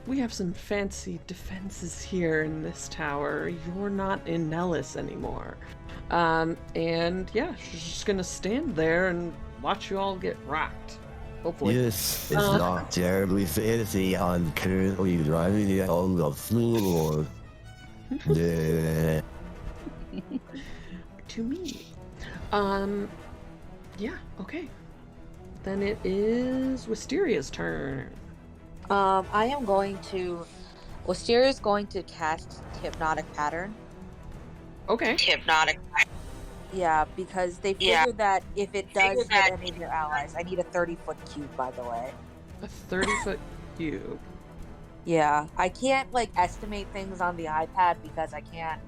we have some fancy defenses here in this tower. You're not in Nellis anymore." And yeah, she's just gonna stand there and watch you all get rocked. Hopefully. Yes, it's not terribly fancy. I'm currently driving it on the floor. Yeah. To me. Yeah, okay. Then it is Wisteria's turn. I am going to. Wisteria is going to cast Hypnotic Pattern. Okay. Yeah, because they figured that if it does hit any of your allies, I need a 30-foot cube, by the way. A 30-foot cube. Yeah, I can't like estimate things on the iPad because I can't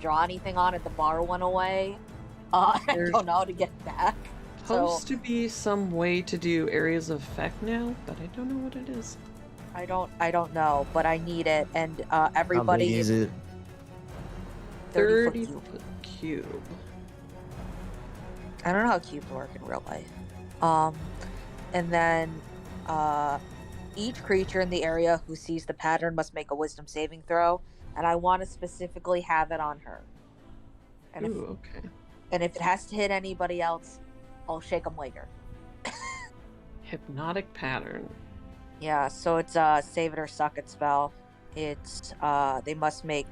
draw anything on it. The bar went away. I don't know how to get it back. Supposed to be some way to do areas of effect now, but I don't know what it is. I don't know, but I need it, and everybody. How big is it? 30-foot cube. I don't know how cubes work in real life. And then each creature in the area who sees the pattern must make a wisdom saving throw, and I want to specifically have it on her. And okay. And if it has to hit anybody else, I'll shake them later. Hypnotic Pattern. Yeah, so it's save it or suck it spell. It's they must make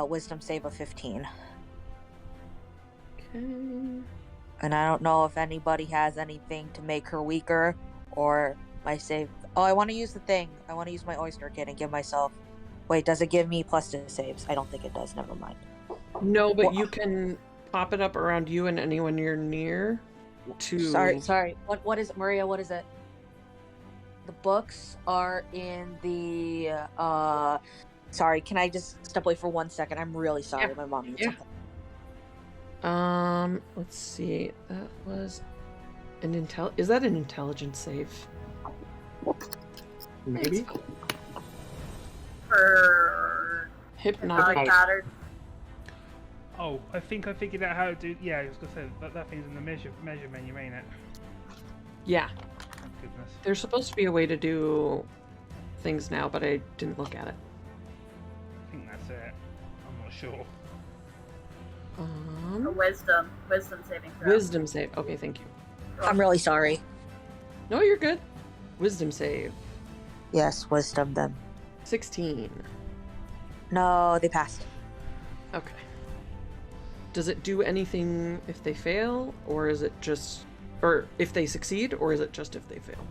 wisdom save of 15. Okay. And I don't know if anybody has anything to make her weaker, or my save. Oh, I want to use the thing. I want to use my oyster kit and give myself. Wait, does it give me plus to saves? I don't think it does. Never mind. No, but you can pop it up around you and anyone you're near. Sorry. What is it, Maria? What is it? The books are in the. Sorry, can I just step away for 1 second? I'm really sorry. Yeah. My mom needs Yeah. something. Let's see. That was an Is that an intelligence save? Maybe. For Hypnotic. pattern. Oh, I think I figured out how to do. Yeah, I was gonna say that thing's in the measure menu, ain't it? Yeah. Goodness. There's supposed to be a way to do things now, but I didn't look at it. I think that's it. I'm not sure. A wisdom saving throw. Wisdom save. Okay, thank you. I'm really sorry. No, you're good. Wisdom save. Yes, wisdom then. 16. No, they passed. Okay. Does it do anything if they fail, or is it just, or if they succeed, or is it just if they fail?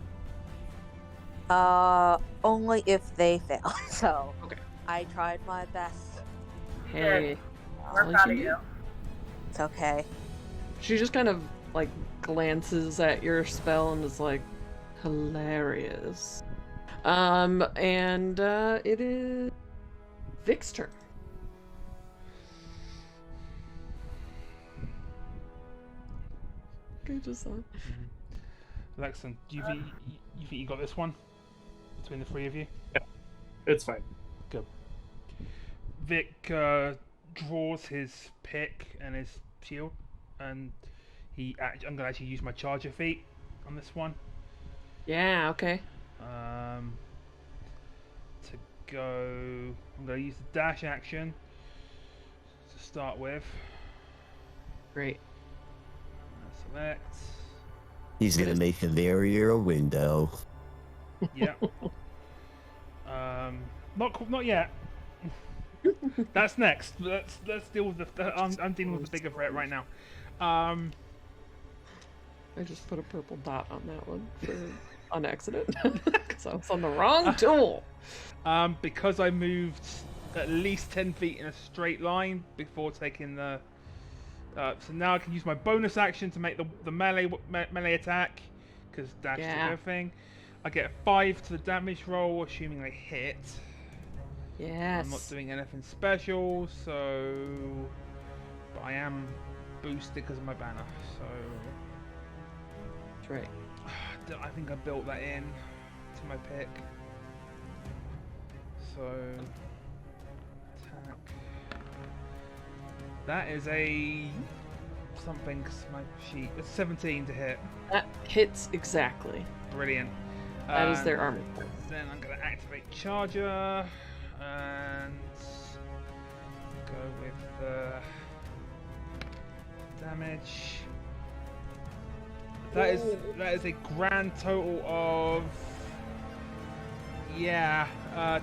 Only if they fail. So Okay. I tried my best. Hey, We're all you proud can of do. you. It's okay. She just kind of like glances at your spell and is like, hilarious. And it is Vic's turn. Good just saw. Lexon, do you think you got this one between the three of you? It's fine. Good. Vic draws his pick and his shield, and I'm gonna actually use my charger feat on this one. Yeah, okay. To go, I'm gonna use the dash action to start with. Great. Select. He's gonna make the barrier a window. Yeah. Not yet. That's next. Let's deal with the. I'm dealing with the bigger threat right now. I just put a purple dot on that one on accident because I was on the wrong tool. Because I moved at least 10 feet in a straight line before taking the. So now I can use my bonus action to make the melee attack, because dash is a good thing. I get 5 to the damage roll, assuming I hit. Yes. I'm not doing anything special, so. But I am boosted because of my banner, so. That's right. I think I built that in to my pick. So. Attack. That is a. Something, 'cause my sheet. It's 17 to hit. That hits exactly. Brilliant. That is their armor. Then I'm going to activate Charger and go with the damage. That is a grand total of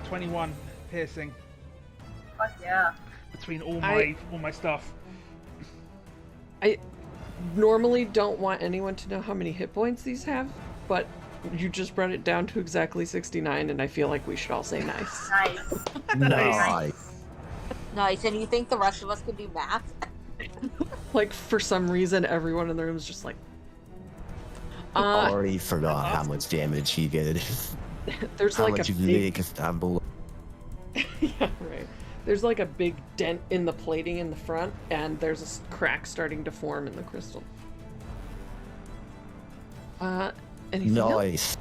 21 piercing Fuck yeah. between all my stuff. I normally don't want anyone to know how many hit points these have, but you just brought it down to exactly 69, and I feel like we should all say nice. Nice. Nice. Nice. And you think the rest of us can do math? Like, for some reason, everyone in the room is just like... Already forgot how much damage he did. There's How like much a you big... make down below. Yeah, right. There's like a big dent in the plating in the front, and there's a crack starting to form in the crystal. Anything else? Nice.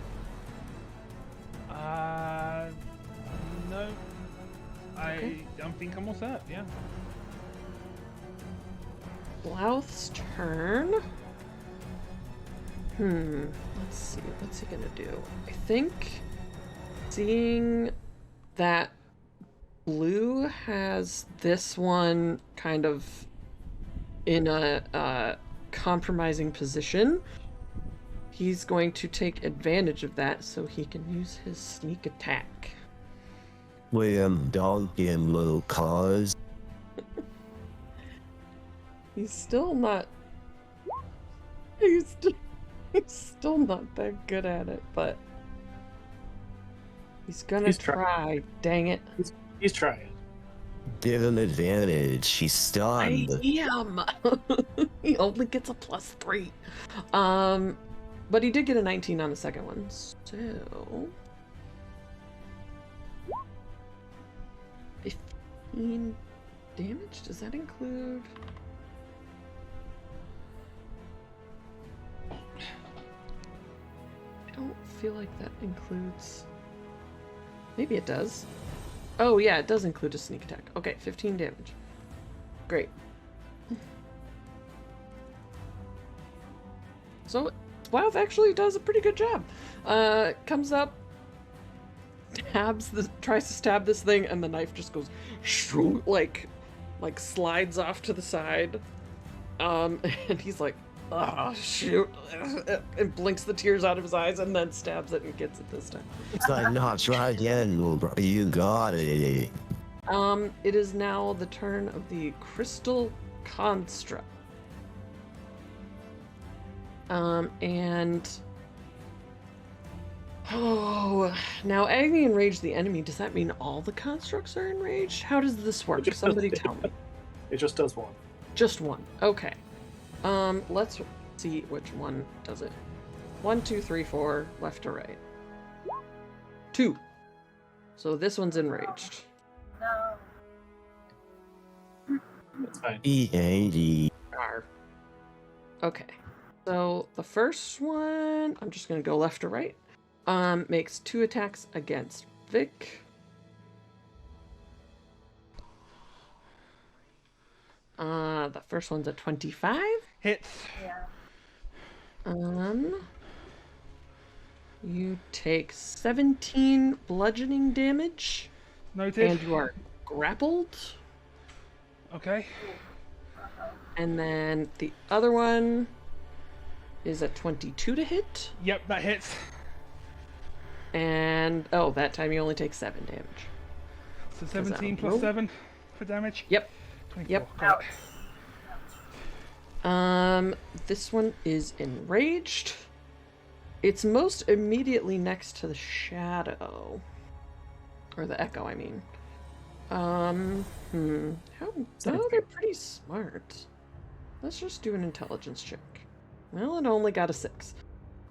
No. Okay. I think I'm all set, yeah. Blouth's turn. Let's see. What's he gonna do? I think, seeing that Blue has this one kind of in a compromising position, he's going to take advantage of that so he can use his sneak attack. William Donkey and little cars. He's still not. He's still not that good at it, but he's gonna try. Dang it! He's trying. Give him advantage. He's stunned. I am. He only gets a +3. But he did get a 19 on the second one, so 15 damage. Does that include? I don't feel like that includes. Maybe it does. Oh yeah, it does include a sneak attack. Okay, 15 damage. Great. So Blouth actually does a pretty good job. Comes up, tries to stab this thing, and the knife just goes like slides off to the side. And he's like, oh shoot, and blinks the tears out of his eyes, and then stabs it and gets it this time. It's like, no, try again, little bro. You got it. It is now the turn of the Crystal Construct. And Oh, now agony enrage the enemy. Does that mean all the constructs are enraged? How does this work? just Somebody does- tell me. It just does one. Just one. Okay. Let's see which one does it. 1, 2, 3, 4, left to right. 2. So this one's enraged. No. It's fine. E80. Arr. Okay. So the first one, I'm just gonna go left to right. Makes 2 attacks against Vic. The first one's a 25. Hits. Yeah. You take 17 bludgeoning damage, Noted. and you are grappled. Okay. And then the other one is a 22 to hit. Yep, that hits. And, oh, that time you only take 7 damage. So that 17 roll? plus 7 for damage. Yep. 24. Yep. Got it. Ouch. This one is enraged. It's most immediately next to the shadow. Or the echo, I mean. How? Oh, they're pretty smart. Let's just do an intelligence check. Well, it only got a 6.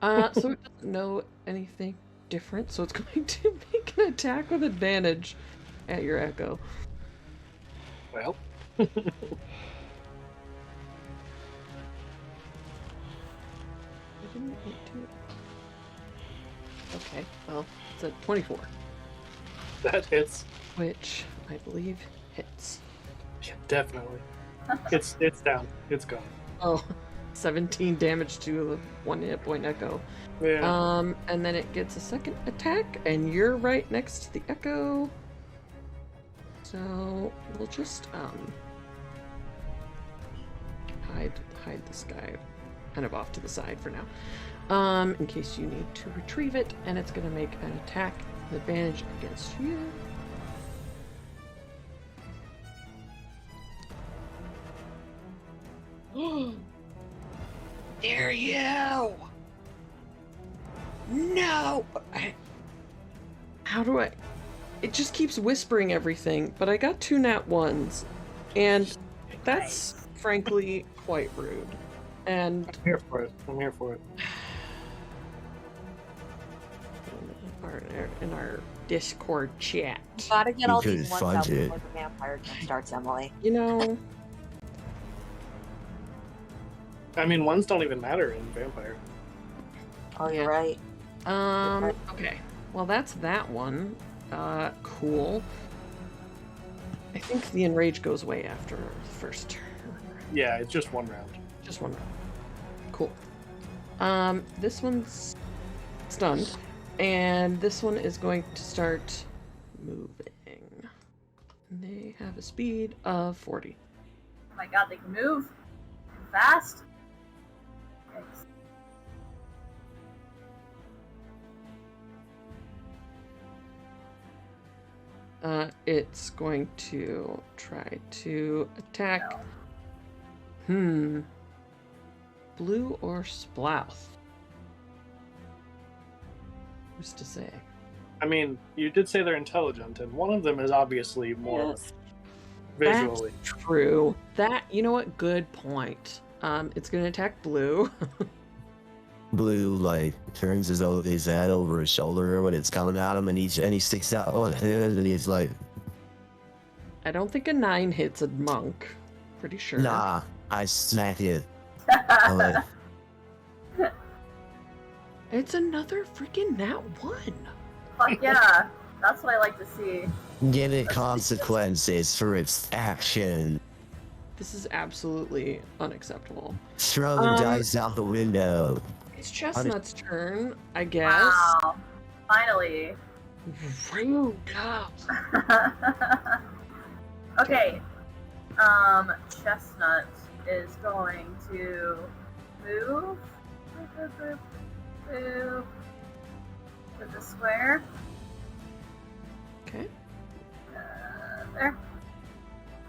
So it doesn't know anything different, so it's going to make an attack with advantage at your echo. Well, I didn't want to. Okay, well, it's a 24, that hits. which I believe hits. Yeah, definitely. It's down. It's gone. Oh, 17 damage to the 1 hit point echo. Yeah. And then it gets a second attack, and you're right next to the echo. So we'll just hide this guy kind of off to the side for now. In case you need to retrieve it, and it's gonna make an attack with advantage against you. Dare you! No! How do I... It just keeps whispering everything, but I got 2 nat 1s, and that's frankly quite rude. And I'm here for it. I'm here for it. in our Discord chat, Gotta get You all could these ones fudge out it. before the vampire gun starts, Emily. you know, I mean, ones don't even matter in Vampire. Oh, you're right. okay. Well, that's that one. Cool. I think the enrage goes away after the first turn. Yeah, it's just one round. Just one round. Cool. This one's stunned, and this one is going to start moving. They have a speed of 40. Oh my god, they can move fast. Yikes. It's going to try to attack. No. Blue or Splouth? Who's to say? I mean, you did say they're intelligent, and one of them is obviously more Yes. visually. That's true. You know what? Good point. It's gonna attack Blue. Blue like turns his head over his shoulder when it's coming at him, and he sticks out on his head, and he's like, I don't think a 9 hits a monk. Pretty sure. "Nah, I smack it." I'm like, It's another freaking nat 1. Fuck yeah. That's what I like to see. give it consequences for its action. This is absolutely unacceptable. Throw the dice out the window. It's Chestnut's turn, I guess. Wow. Finally. Rude. Okay. Chestnut is going to move to the square. Okay. There.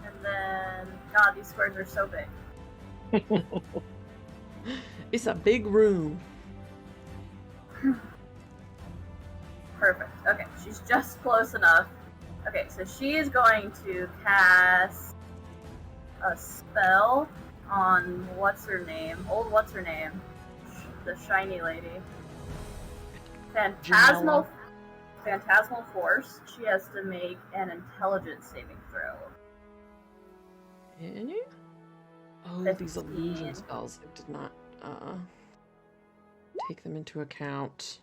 And then, God, these squares are so big. It's a big room. Perfect. Okay, she's just close enough. Okay, so she is going to cast a spell on what's her name? The shiny lady. Phantasmal Force. She has to make an intelligence saving throw. Eh? Oh, these 15. illusion spells. I did not take them into account.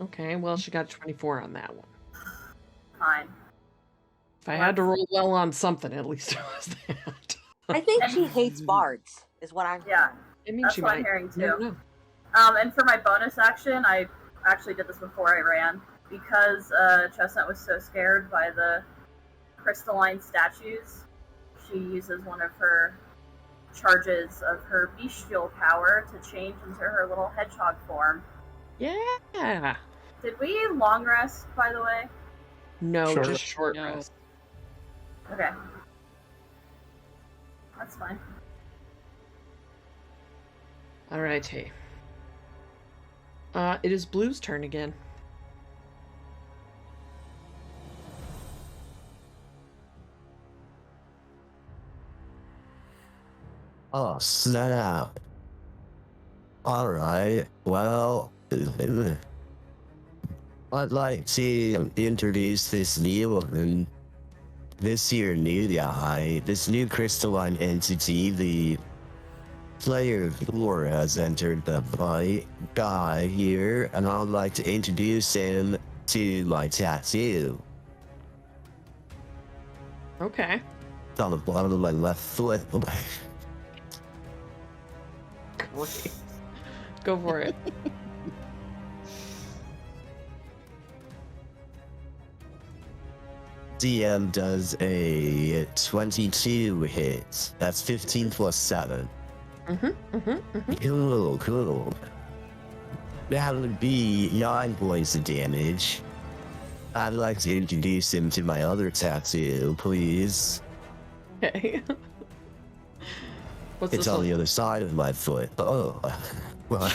Okay, well, she got 24 on that one. Fine. If I had to roll well on something, at least it was that. I think she hates bards, is what I'm Yeah, I mean, that's she what might. I'm hearing too. No, no. And for my bonus action, I actually did this before I ran because Chestnut was so scared by the crystalline statues. She uses one of her charges of her bestial power to change into her little hedgehog form. Yeah. Did we long rest, by the way? No, Short just rest. short No. rest. Okay. That's fine. All right, hey. It is Blue's turn again. Oh, snap. Alright, well, I'd like to introduce this new and this here new guy, this new crystalline entity. The player 4 has entered the fight guy here, and I'd like to introduce him to my tattoo. Okay. It's on the bottom of my left foot. Great. Go for it. DM does a 22 hit. That's 15 plus 7. Cool. That would be 9 points of damage. I'd like to introduce him to my other tattoo, please. Okay. What's It's this on one? the other side of my foot. Oh, well.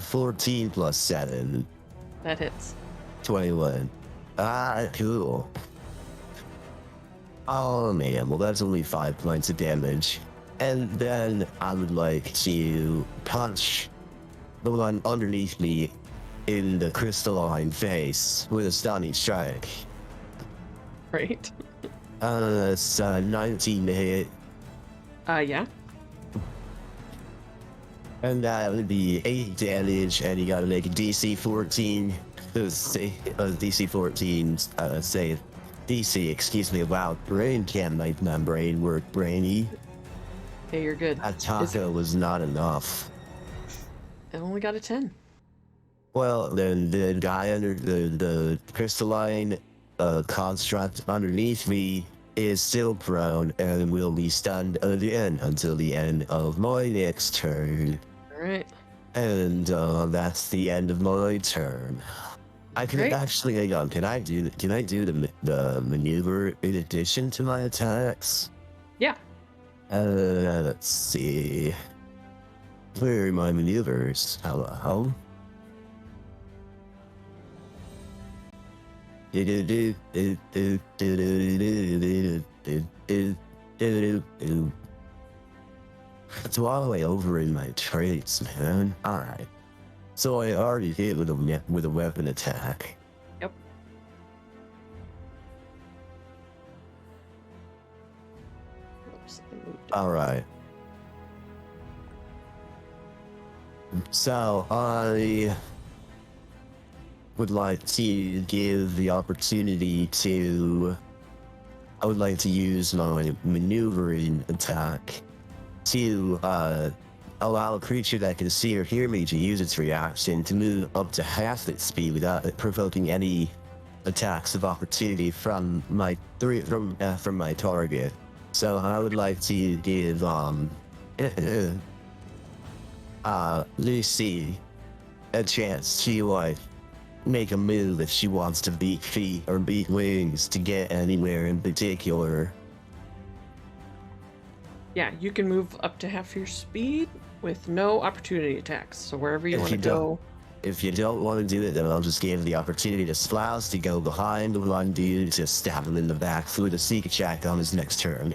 14 plus 7. That hits. 21. Cool. Oh man, well that's only 5 points of damage. And then I would like to punch the one underneath me in the crystalline face with a stunning strike. Right. It's 19 to hit, Yeah. and that would be 8 damage, and you gotta make a DC 14. DC 14 save. DC, excuse me, wow, brain can't make my brain work brainy. Okay, you're good. That taco was not enough. I only got a 10. Well, then the guy under the crystalline construct underneath me is still prone and will be stunned again until the end of my next turn. Alright. And that's the end of my turn. I can Great. actually hang on. Can I do the maneuver in addition to my attacks? Yeah. Let's see. Where are my maneuvers? Hello? It's all the way over in my traits, man. Alright. So I already hit with a weapon attack. Yep. Oops, I moved it. Alright. So I would like to give the opportunity to... I would like to use my maneuvering attack to allow a creature that can see or hear me to use its reaction to move up to half its speed without it provoking any attacks of opportunity from my target. So I would like to give Lucy a chance to make a move if she wants to beat feet or beat wings to get anywhere in particular. Yeah, you can move up to half your speed with no opportunity attacks. So wherever you If want to you don't- go. If you don't want to do it, then I'll just give the opportunity to Splaus to go behind the one dude to stab him in the back through the sneak attack on his next turn.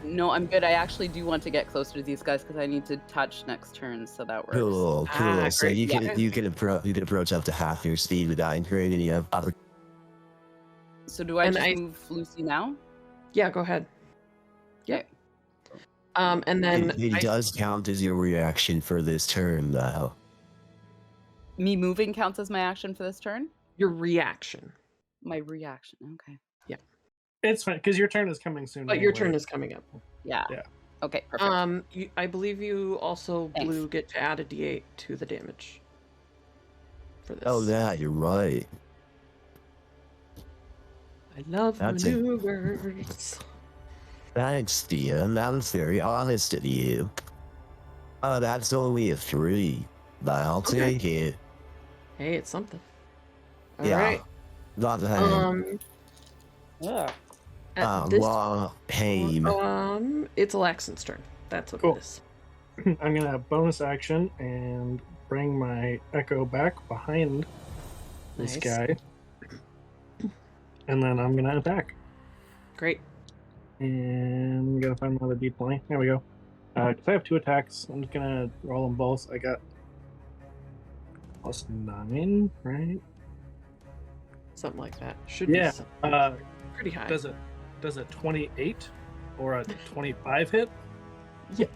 No, I'm good. I actually do want to get closer to these guys because I need to touch next turn, so that works. Cool. So great. you Yeah. can approach up to half your speed without incurring any other. So do I And just I- move Lucy now? Yeah, go ahead. Yep. Okay. And then It does count as your reaction for this turn, though. Me moving counts as my action for this turn? your reaction. My reaction. Okay. It's fine because your turn is coming soon. But your anyway. turn is coming up. Yeah. Yeah. Okay, perfect. I believe you also, Thanks. Blue, get to add a d8 to the damage for this. Oh, yeah, you're right. I love That's it. maneuvers. Thanks, Dean. That was very honest of you. Oh, that's only a 3, but I'll Okay. take it. Hey, it's something. All Yeah. right. Not that Ugh. At this, pain. it's Alaxon's turn. That's what Cool. it is. I'm gonna bonus action and bring my echo back behind this Nice. guy, and then I'm gonna attack. Great. And I'm gonna find another D20. There we go. Because I have 2 attacks, I'm just gonna roll them both. I got +9, right? Something like that. Should Yeah. be something pretty high. Does a 28 or a 25 hit? Yeah.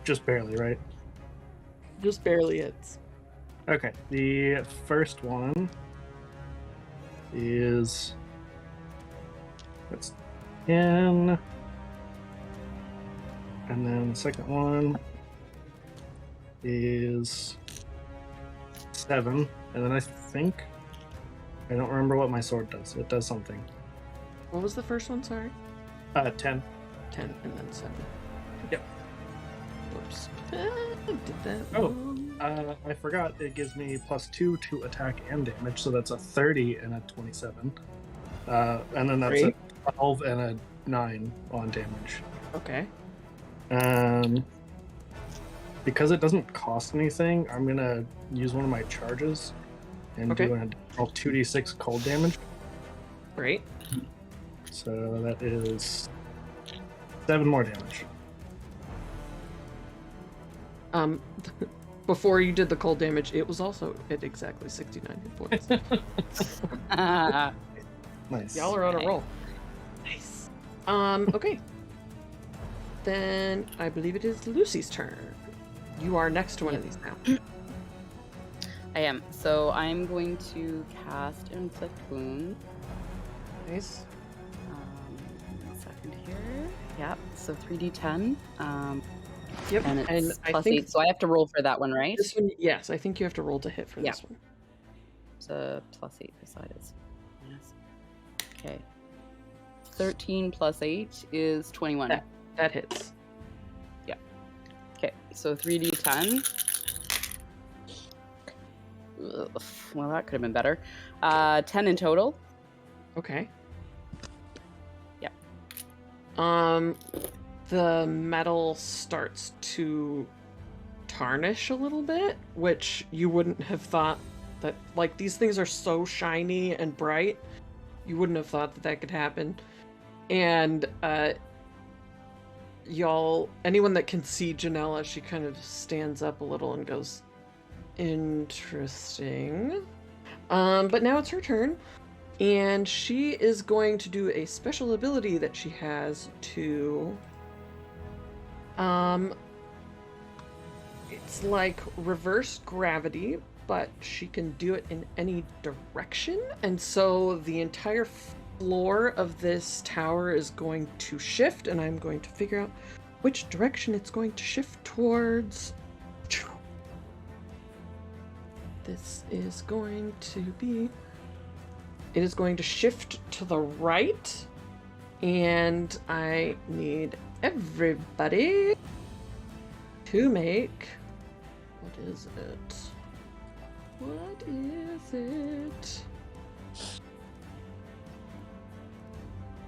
Just barely, right? Just barely hits. Okay. The first one is that's 10, and then the second one is 7, and then I think I don't remember what my sword does. It does something. What was the first one? Sorry. 10. 10 and then 7. Yep. Whoops. Did that. Oh. wrong. I forgot it gives me +2 to attack and damage, so that's a 30 and a 27. And then that's Great. a 12 and a 9 on damage. Okay. Because it doesn't cost anything, I'm gonna use one of my charges and Okay. do an additional 2d6 cold damage. Great. So that is 7 more damage. Before you did the cold damage, it was also at exactly 69 hit points. Nice. Y'all are on a Okay. roll. Nice. Okay. Then I believe it is Lucy's turn. You are next to one of these now. I am. So I'm going to cast Inflict Wound. Nice. A second here. Yep. So 3d10. Yep. And it's I plus think 8. So I have to roll for that one, right? this one, yes, I think you have to roll to hit for Yeah. this one. It's a +8 beside it. Yes. Okay. 13 plus 8 is 21. That hits. Okay, so 3d10. Ugh, well, that could have been better. 10 in total. Okay. Yep. The metal starts to tarnish a little bit, which you wouldn't have thought that, like, these things are so shiny and bright, you wouldn't have thought that that could happen. And anyone that can see Janella, she kind of stands up a little and goes, interesting. But now it's her turn, and she is going to do a special ability that she has to it's like reverse gravity, but she can do it in any direction, and so the entire floor of this tower is going to shift, and I'm going to figure out which direction it's going to shift towards. This is going to be... It is going to shift to the right, and I need everybody to make... What is it? What is it?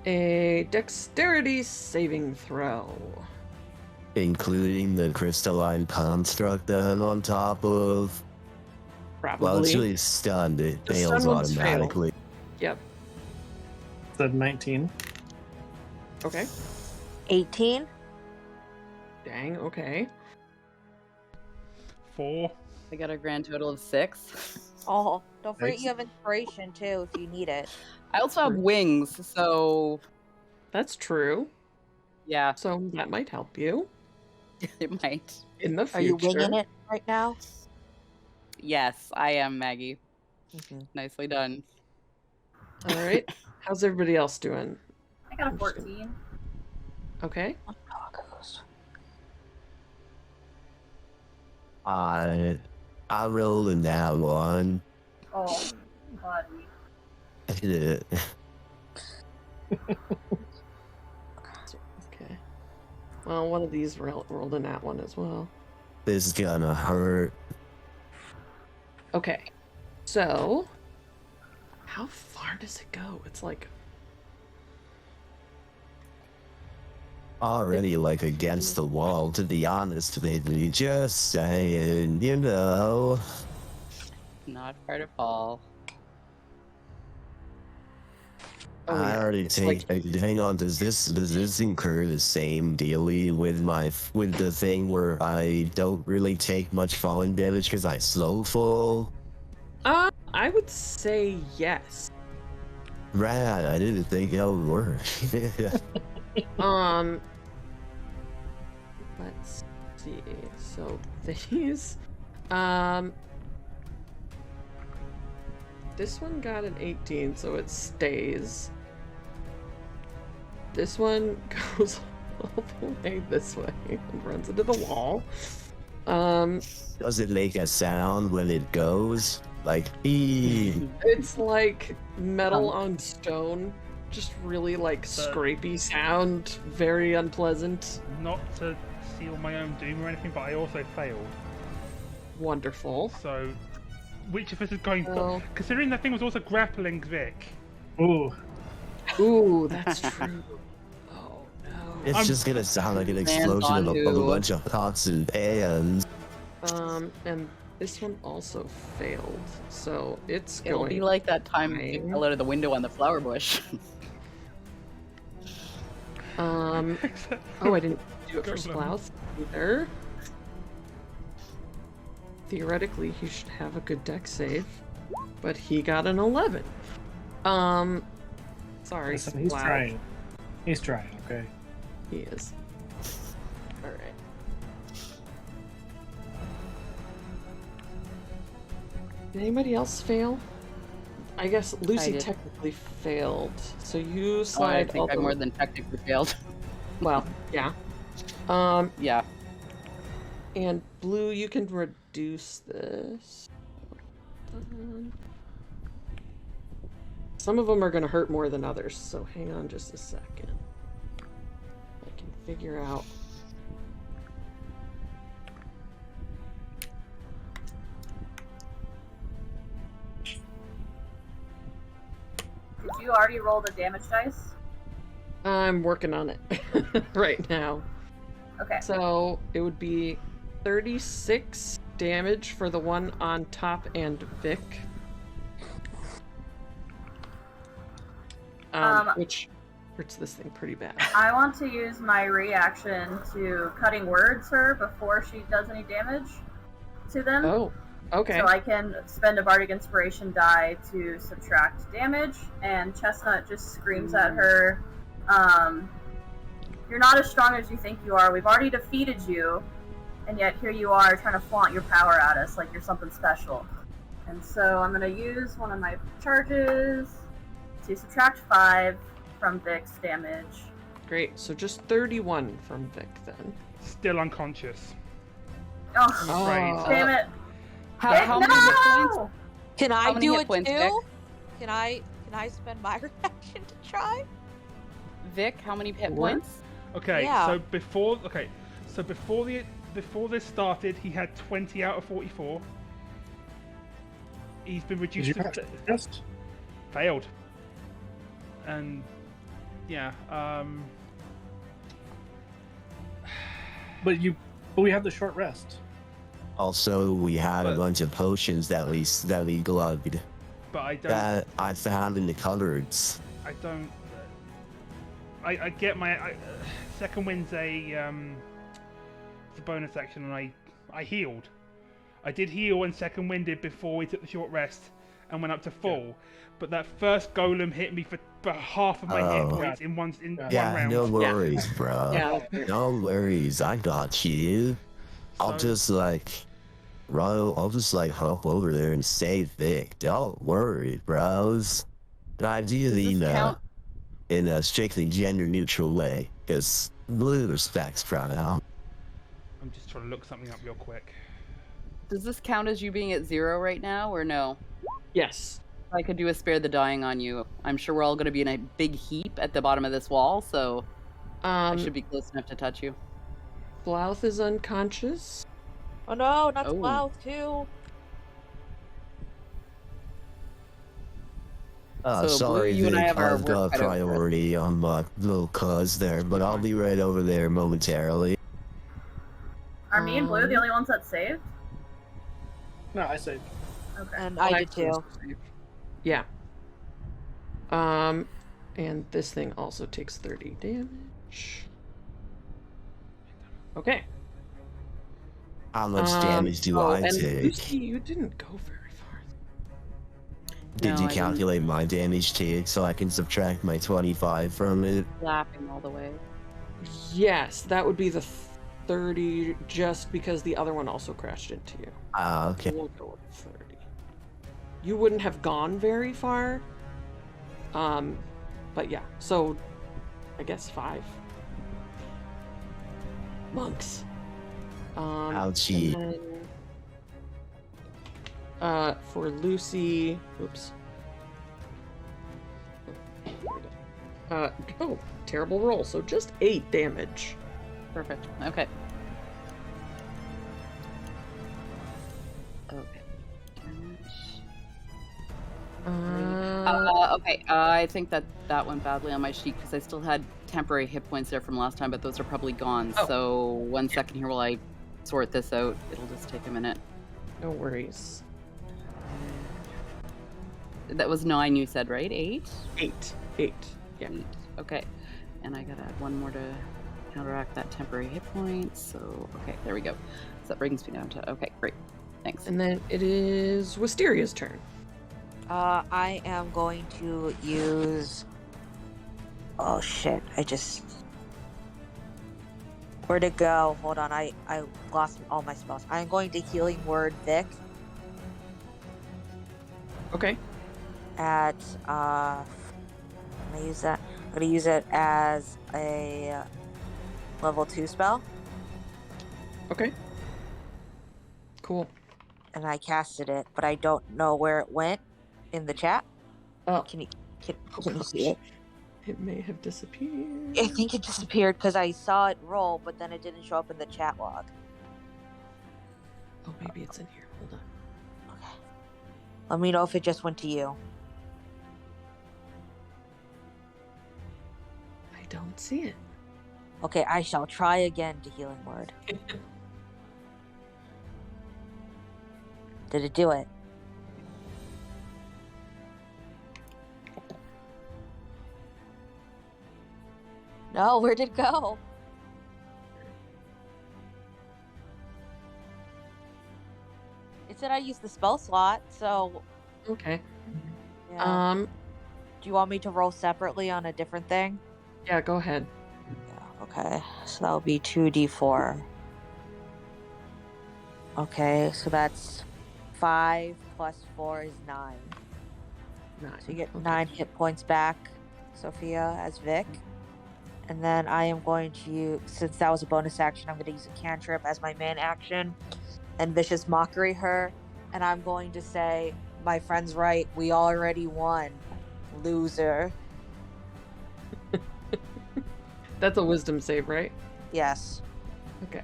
a dexterity saving throw. Including the crystalline construct then on top of. Probably. Well, it's really stunned. It The fails stun ones fail. automatically. Yep. Said 19. Okay. 18. Dang, okay. 4. I got a grand total of 6. Oh, don't forget Nice. you have inspiration too if you need it. I also have True. wings, so That's true. yeah, So that might help you it might. in the Are future. you winging it right now? Yes, I am, Maggie. Mhm. Nicely done. All right. How's everybody else doing? I got a 14. Okay. I rolled in that one. Oh, buddy. Okay. Well, one of these rolled in that one as well. This is gonna hurt. Okay. So, how far does it go? It's like Already like against the wall, to be honest, maybe. Just saying, you know. Not far to fall. Oh, I yeah. already It's take. Hang on, does this incur the same daily with the thing where I don't really take much falling damage because I slow fall? I would say yes. Right, I didn't think that would work. Let's see. So these, this one got an 18, so it stays. This one goes all the way this way and runs into the wall. Does it make a sound when it goes? Like, ee. It's like metal on stone. Just really like scrapey sound. Very unpleasant. Not to seal my own doom or anything, but I also failed. Wonderful. So, which of us is going? Well. Considering that thing was also grappling Vic. Ooh. Ooh, that's true. Oh no. It's just gonna sound like an explosion of a bunch of pots and pans. And this one also failed, so it's It'll going. be like that time fine. it fell out of the window on the flower bush. Oh, I didn't do it for Splouth either. Theoretically, he should have a good deck save, but he got an 11. Sorry, Listen, he's Splouth. trying. He's trying, okay? He is. Alright. Did anybody else fail? I guess Lucy did. technically failed, so you Oh, I slide all think I the more than technically failed. Well, yeah. Yeah. And Blue, you can reduce this. Some of them are going to hurt more than others, so hang on just a second. I can figure out. Did you already roll the damage dice? I'm working on it right now. Okay. So it would be 36 damage for the one on top and Vic. Which hurts this thing pretty bad. I want to use my reaction to cutting words her before she does any damage to them. Oh, okay. So I can spend a Bardic Inspiration die to subtract damage, and Chestnut just screams at her, "You're not as strong as you think you are. We've already defeated you, and yet here you are trying to flaunt your power at us like you're something special." And so I'm going to use one of my charges to subtract 5 from Vic's damage. Great. So just 31 from Vic then. Still unconscious. Oh, Right. damn it. How Vic, many hit no! points? Can How I many do hit it points, too? Vic? Can I spend my reaction to try? Vic, how many hit What? points? Okay, Yeah. so before this started, he had 20 out of 44. He's been Did reduced you to pass the test? failed. And Yeah. But we have the short rest. Also, we had a But- bunch of potions that we glugged But I don't. that I found in the cupboards. I don't. I get my second wind's a it's a bonus action, and I healed. I did heal when second wind did before we took the short rest and went up to full. But that first golem hit me for half of my hit Oh. points in one Yeah, round. no worries, bro. Yeah. No worries, I got you. I'll So- just I'll just hop over there and say Vic. Don't worry, bros. But ideally, in a strictly gender neutral way, because blue respects pronoun. I'm just trying to look something up real quick. Does this count as you being at 0 right now, or no? Yes. I could do a spare the dying on you. I'm sure we're all going to be in a big heap at the bottom of this wall, so I should be close enough to touch you. Blouth is unconscious. Oh no, not Oh. Blouth too. So, Blue, Sorry, you and I Vic, have our I've got work cut out for us. priority on my little cuz there, but I'll be right over there momentarily. Are me and Blue the only ones that saved? No, I saved. Okay. And I did too. Yeah. And this thing also takes 30 damage. Okay. How much damage do I and take? Lucy, you didn't go very far. Did No, you I didn't. calculate my damage take so I can subtract my 25 from it? Laughing all the way. Yes, that would be the 30, just because the other one also crashed into you. Ah, okay. We'll go with 30. You wouldn't have gone very far. But yeah, so I guess 5 monks. Ouchie. and then, for Lucy, oops. Oh, terrible roll. So just 8 damage. Perfect. Okay. Okay. Okay. I think that went badly on my sheet because I still had temporary hit points there from last time, but those are probably gone. Oh. So 1 second here while I sort this out. It'll just take a minute. No worries. That was 9, you said, right? 8? 8. Yeah. 8. Okay. And I gotta add 1 more to counteract that temporary hit point. So, okay, there we go. So that brings me down to, okay, great. Thanks. And then it is Wisteria's turn. I am going to use. Oh shit! Where'd it go? Hold on, I lost all my spells. I'm going to healing word Vic Okay. at I'm gonna use that. I'm gonna use it as a level 2 spell, Okay. Cool. and I casted it, but I don't know where it went in the chat. Oh. Can you gosh. see it? It may have disappeared. I think it disappeared because I saw it roll, but then it didn't show up in the chat log. Oh, maybe it's in here. Hold on. Okay. Let me know if it just went to you. I don't see it. Okay, I shall try again to healing word. Did it do it? No, where'd it go? It said I used the spell slot, so Okay. yeah. Um. Do you want me to roll separately on a different thing? Yeah. Go ahead. Yeah, okay. So that'll be 2d4. Okay, so that's 5 plus 4 is 9. 9. So you get Okay. 9 hit points back, Sophia, as Vic. And then I am going to use, since that was a bonus action, I'm going to use a cantrip as my main action and Vicious Mockery her. And I'm going to say, my friend's right, we already won. Loser. That's a wisdom save, right? Yes. Okay.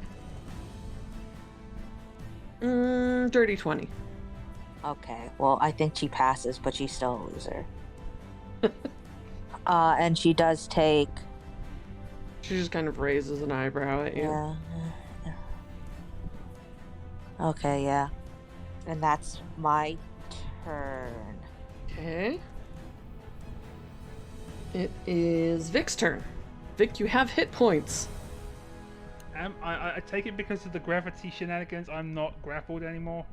Dirty 20. Okay, well, I think she passes, but she's still a loser. And she does take. She just kind of raises an eyebrow at you. Yeah. Okay, yeah. And that's my turn. Okay. It is Vic's turn. Vic, you have hit points. I take it because of the gravity shenanigans, I'm not grappled anymore.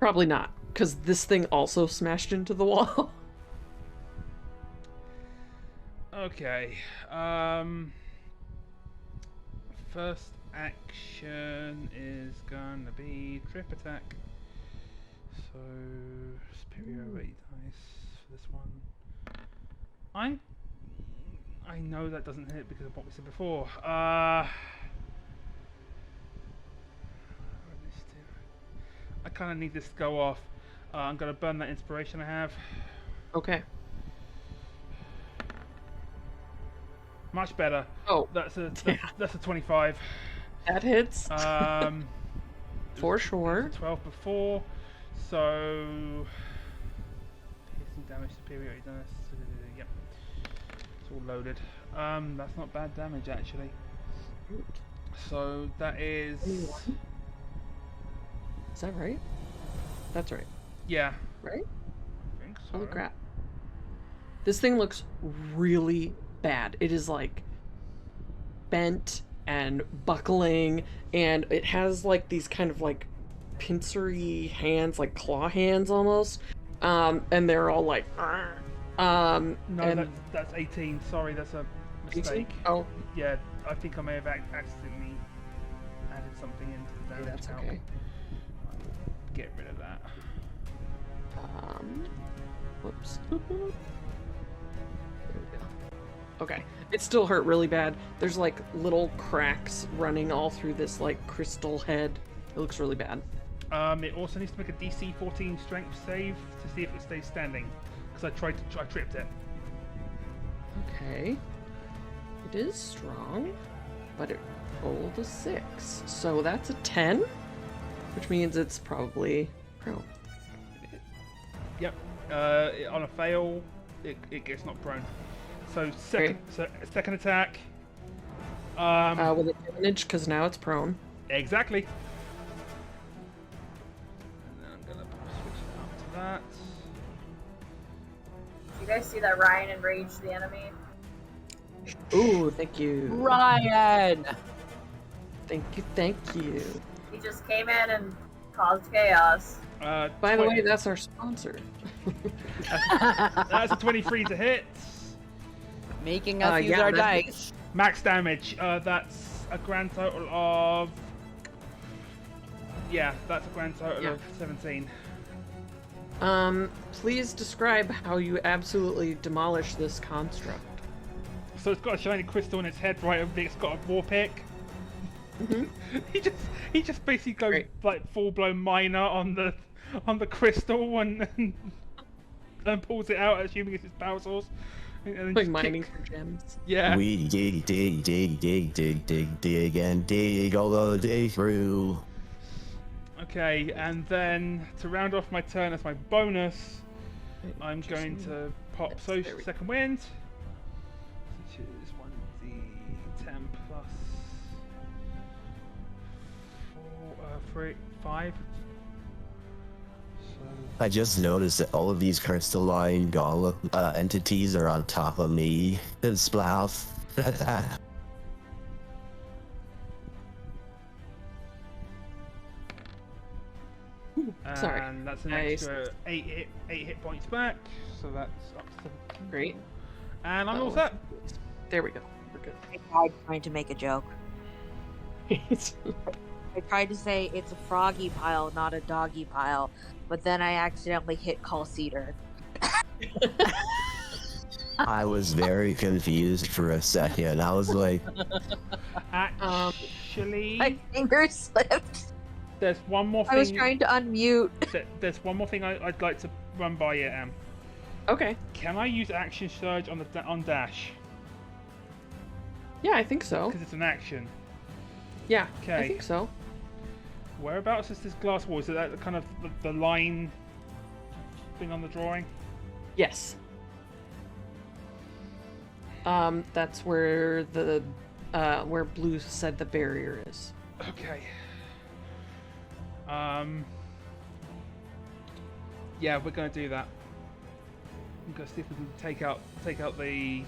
Probably not, because this thing also smashed into the wall. Okay. First action is gonna be trip attack. So superiority dice for this one. I know that doesn't hit because of what we said before. I kind of need this to go off. I'm gonna burn that inspiration I have. Okay. Much better. Oh, That's a 25. that hits. For It sure. was 12 before, so piercing damage, superiority damage. Yep, it's all loaded. That's not bad damage actually. So that is. Is that right? That's right. Yeah. Right? I think so. Holy crap. This thing looks really bad. It is like bent and buckling, and it has like these kind of like pincery hands, like claw hands almost. And they're all like No, and that's 18. Sorry, that's a mistake. 18? Oh, Yeah, I think I may have accidentally added something into the damage that's count. okay. Get rid of that. Whoops. There we go. Okay. It still hurt really bad. There's like little cracks running all through this like crystal head. It looks really bad. It also needs to make a DC 14 strength save to see if it stays standing. Because I tripped it. Okay. It is strong, but it rolled a 6. So that's a 10, which means it's probably prone. Yep. On a fail, it gets knocked prone. So second attack. With advantage, because now it's prone. Exactly. And then I'm gonna switch it up to that. You guys see that Ryan enraged the enemy? Ooh, thank you. Ryan! Thank you, thank you. He just came in and caused chaos. By the way, that's our sponsor. That's a 23 to hit. Making us use yeah, our that's- dice. Max damage. That's a grand total of. Yeah, that's a grand total of 17. Please describe how you absolutely demolish this construct. So it's got a shiny crystal in its head, right? It's got a war pick. Mhm. he just basically goes Great. like full blown miner on the crystal and pulls it out, assuming it's his power source. And then Like just mining kick- for gems. Yeah. We dig, dig, dig, dig, dig, dig, dig, and dig all the day through. Okay, and then to round off my turn as my bonus, Wait, I'm just going need- to pop Yes, social there we go. second wind, which is 1d10 plus 5. So I just noticed that all of these crystalline golem entities are on top of me. And Splash. Sorry. And that's an Nice. extra 8 hit points back, so that's up to 17. Great. And I'm all Oh. set. There we go. We're good. I tried trying to make a joke. I tried to say it's a froggy pile, not a doggy pile, but then I accidentally hit Call Cedar. I was very confused for a second. I was like, Actually, My finger slipped. there's one more thing. I was trying to unmute. There's one more thing I'd like to run by you, Em. Okay. Can I use action surge on dash? Yeah, I think so. Because it's an action. Yeah, I Okay. think so. Whereabouts is this glass wall? Is it that kind of the line thing on the drawing? Yes. That's where the where Blue said the barrier is. Okay. Yeah, we're gonna do that. I'm gonna see if we can take out the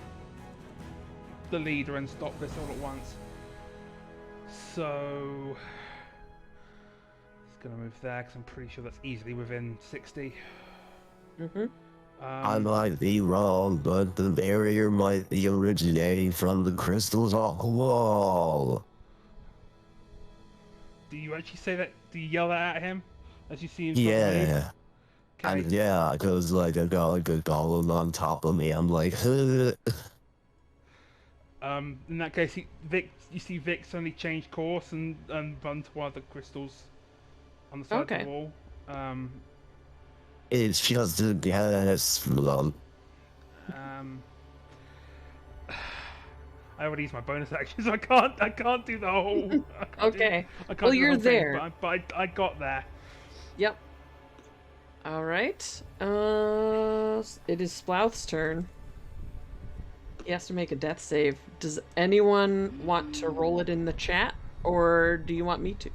leader and stop this all at once. So it's gonna move there because I'm pretty sure that's easily within 60. Mm-hmm. I might be wrong, but the barrier might be originating from the crystals on the wall. Do you actually say that? Do you yell that at him as you see him? Front of you? Yeah. Okay. And yeah, because like I got like a golem on top of me. I'm like, In that case, you see Vic suddenly change course and run to one of the crystals on the side of the wall. it's just a gas lump. I already used my bonus action, so I can't do the whole. Okay. I can't Well, do the you're whole thing, there. but I got there. Yep. All right. It is Splouth's turn. He has to make a death save. Does anyone want to roll it in the chat, or do you want me to?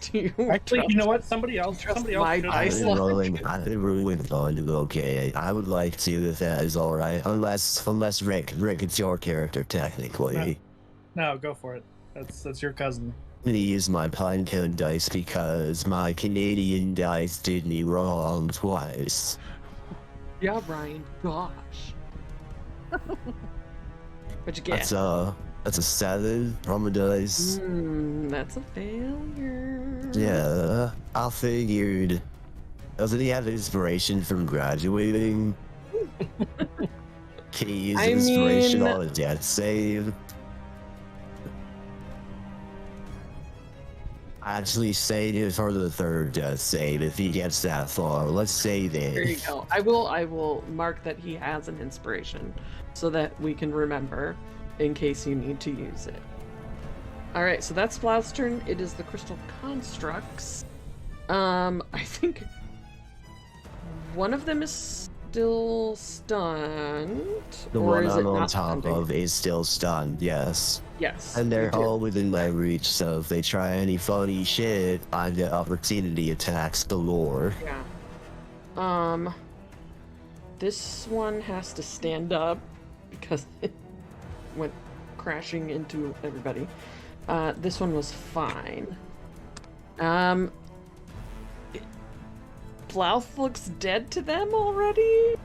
Do you Actually, you know what? Somebody else my should. dice. I'm really going to go okay. I would like to if that is alright. Unless Rick, it's your character technically. No, go for it. That's your cousin. I'm gonna use my pinecone dice because my Canadian dice did me wrong twice. Yeah, Ryan. Gosh. What'd you get? That's a 7 from a dice. That's a failure. Yeah, I figured. Doesn't he have inspiration from graduating? Can he use inspiration on a death save? Actually, save it for the third death save if he gets that far. Let's save it. There you go. I will mark that he has an inspiration so that we can remember in case you need to use it. All right, so that's Splouth's turn. It is the crystal constructs. I think one of them is still stunned. The or one is I'm it on not top stunned? of is still stunned, yes. Yes. And they're you do. all within my reach, so if they try any funny shit, I get opportunity attacks galore. Yeah. This one has to stand up because it went crashing into everybody. This one was fine. Plouth looks dead to them already.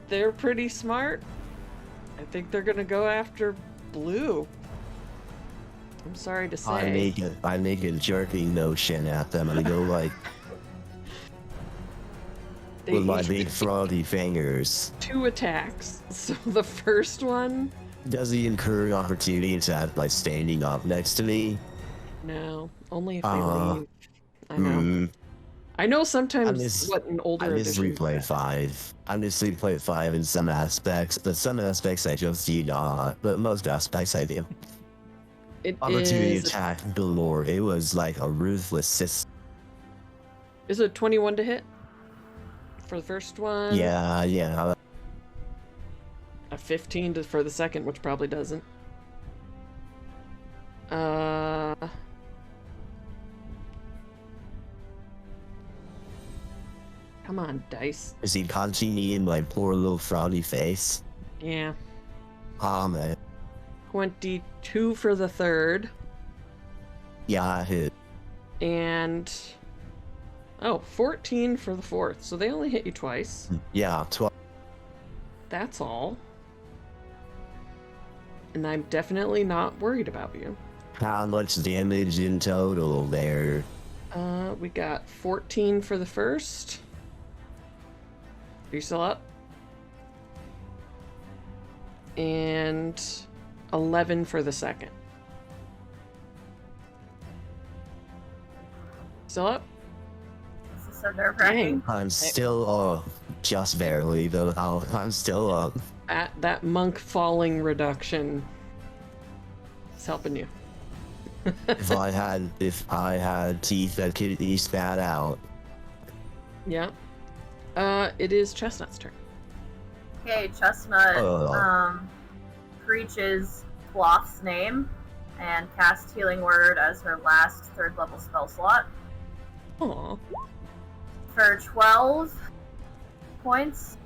They're pretty smart. I think they're gonna go after Blue. I'm sorry to say. I make a jerking motion at them and I go like with my each big get froggy fingers. 2 attacks. So the first one, Does he incur opportunity attack by standing up next to me? no, only if they leave. I know. Mm, I know sometimes miss- what an older I miss edition. replay 5. I miss replay 5 in some aspects, but some aspects I just do not. But most aspects I do. It Opportunity is. attack galore. It was like a ruthless system. Is it 21 to hit for the first one? Yeah. A 15 for the second, which probably doesn't. Come on, dice. Is he punching me in my poor little frowny face? Yeah. Ah, man. 22 for the third, Yeah, I hit. and 14 for the fourth. So they only hit you twice. Yeah, 12. That's all. And I'm definitely not worried about you. How much damage in total there? We got 14 for the first. Are you still up? And 11 for the second. Still up? This is so nerve-wracking. I'm still up. Just barely, though. I'm still up. That monk falling reduction is helping you. If I had teeth that could be spat out. Yeah. It is Chestnut's turn. Okay, Chestnut Oh. preaches Cloth's name and casts Healing Word as her last 3rd level spell slot. Aw. For 12 points,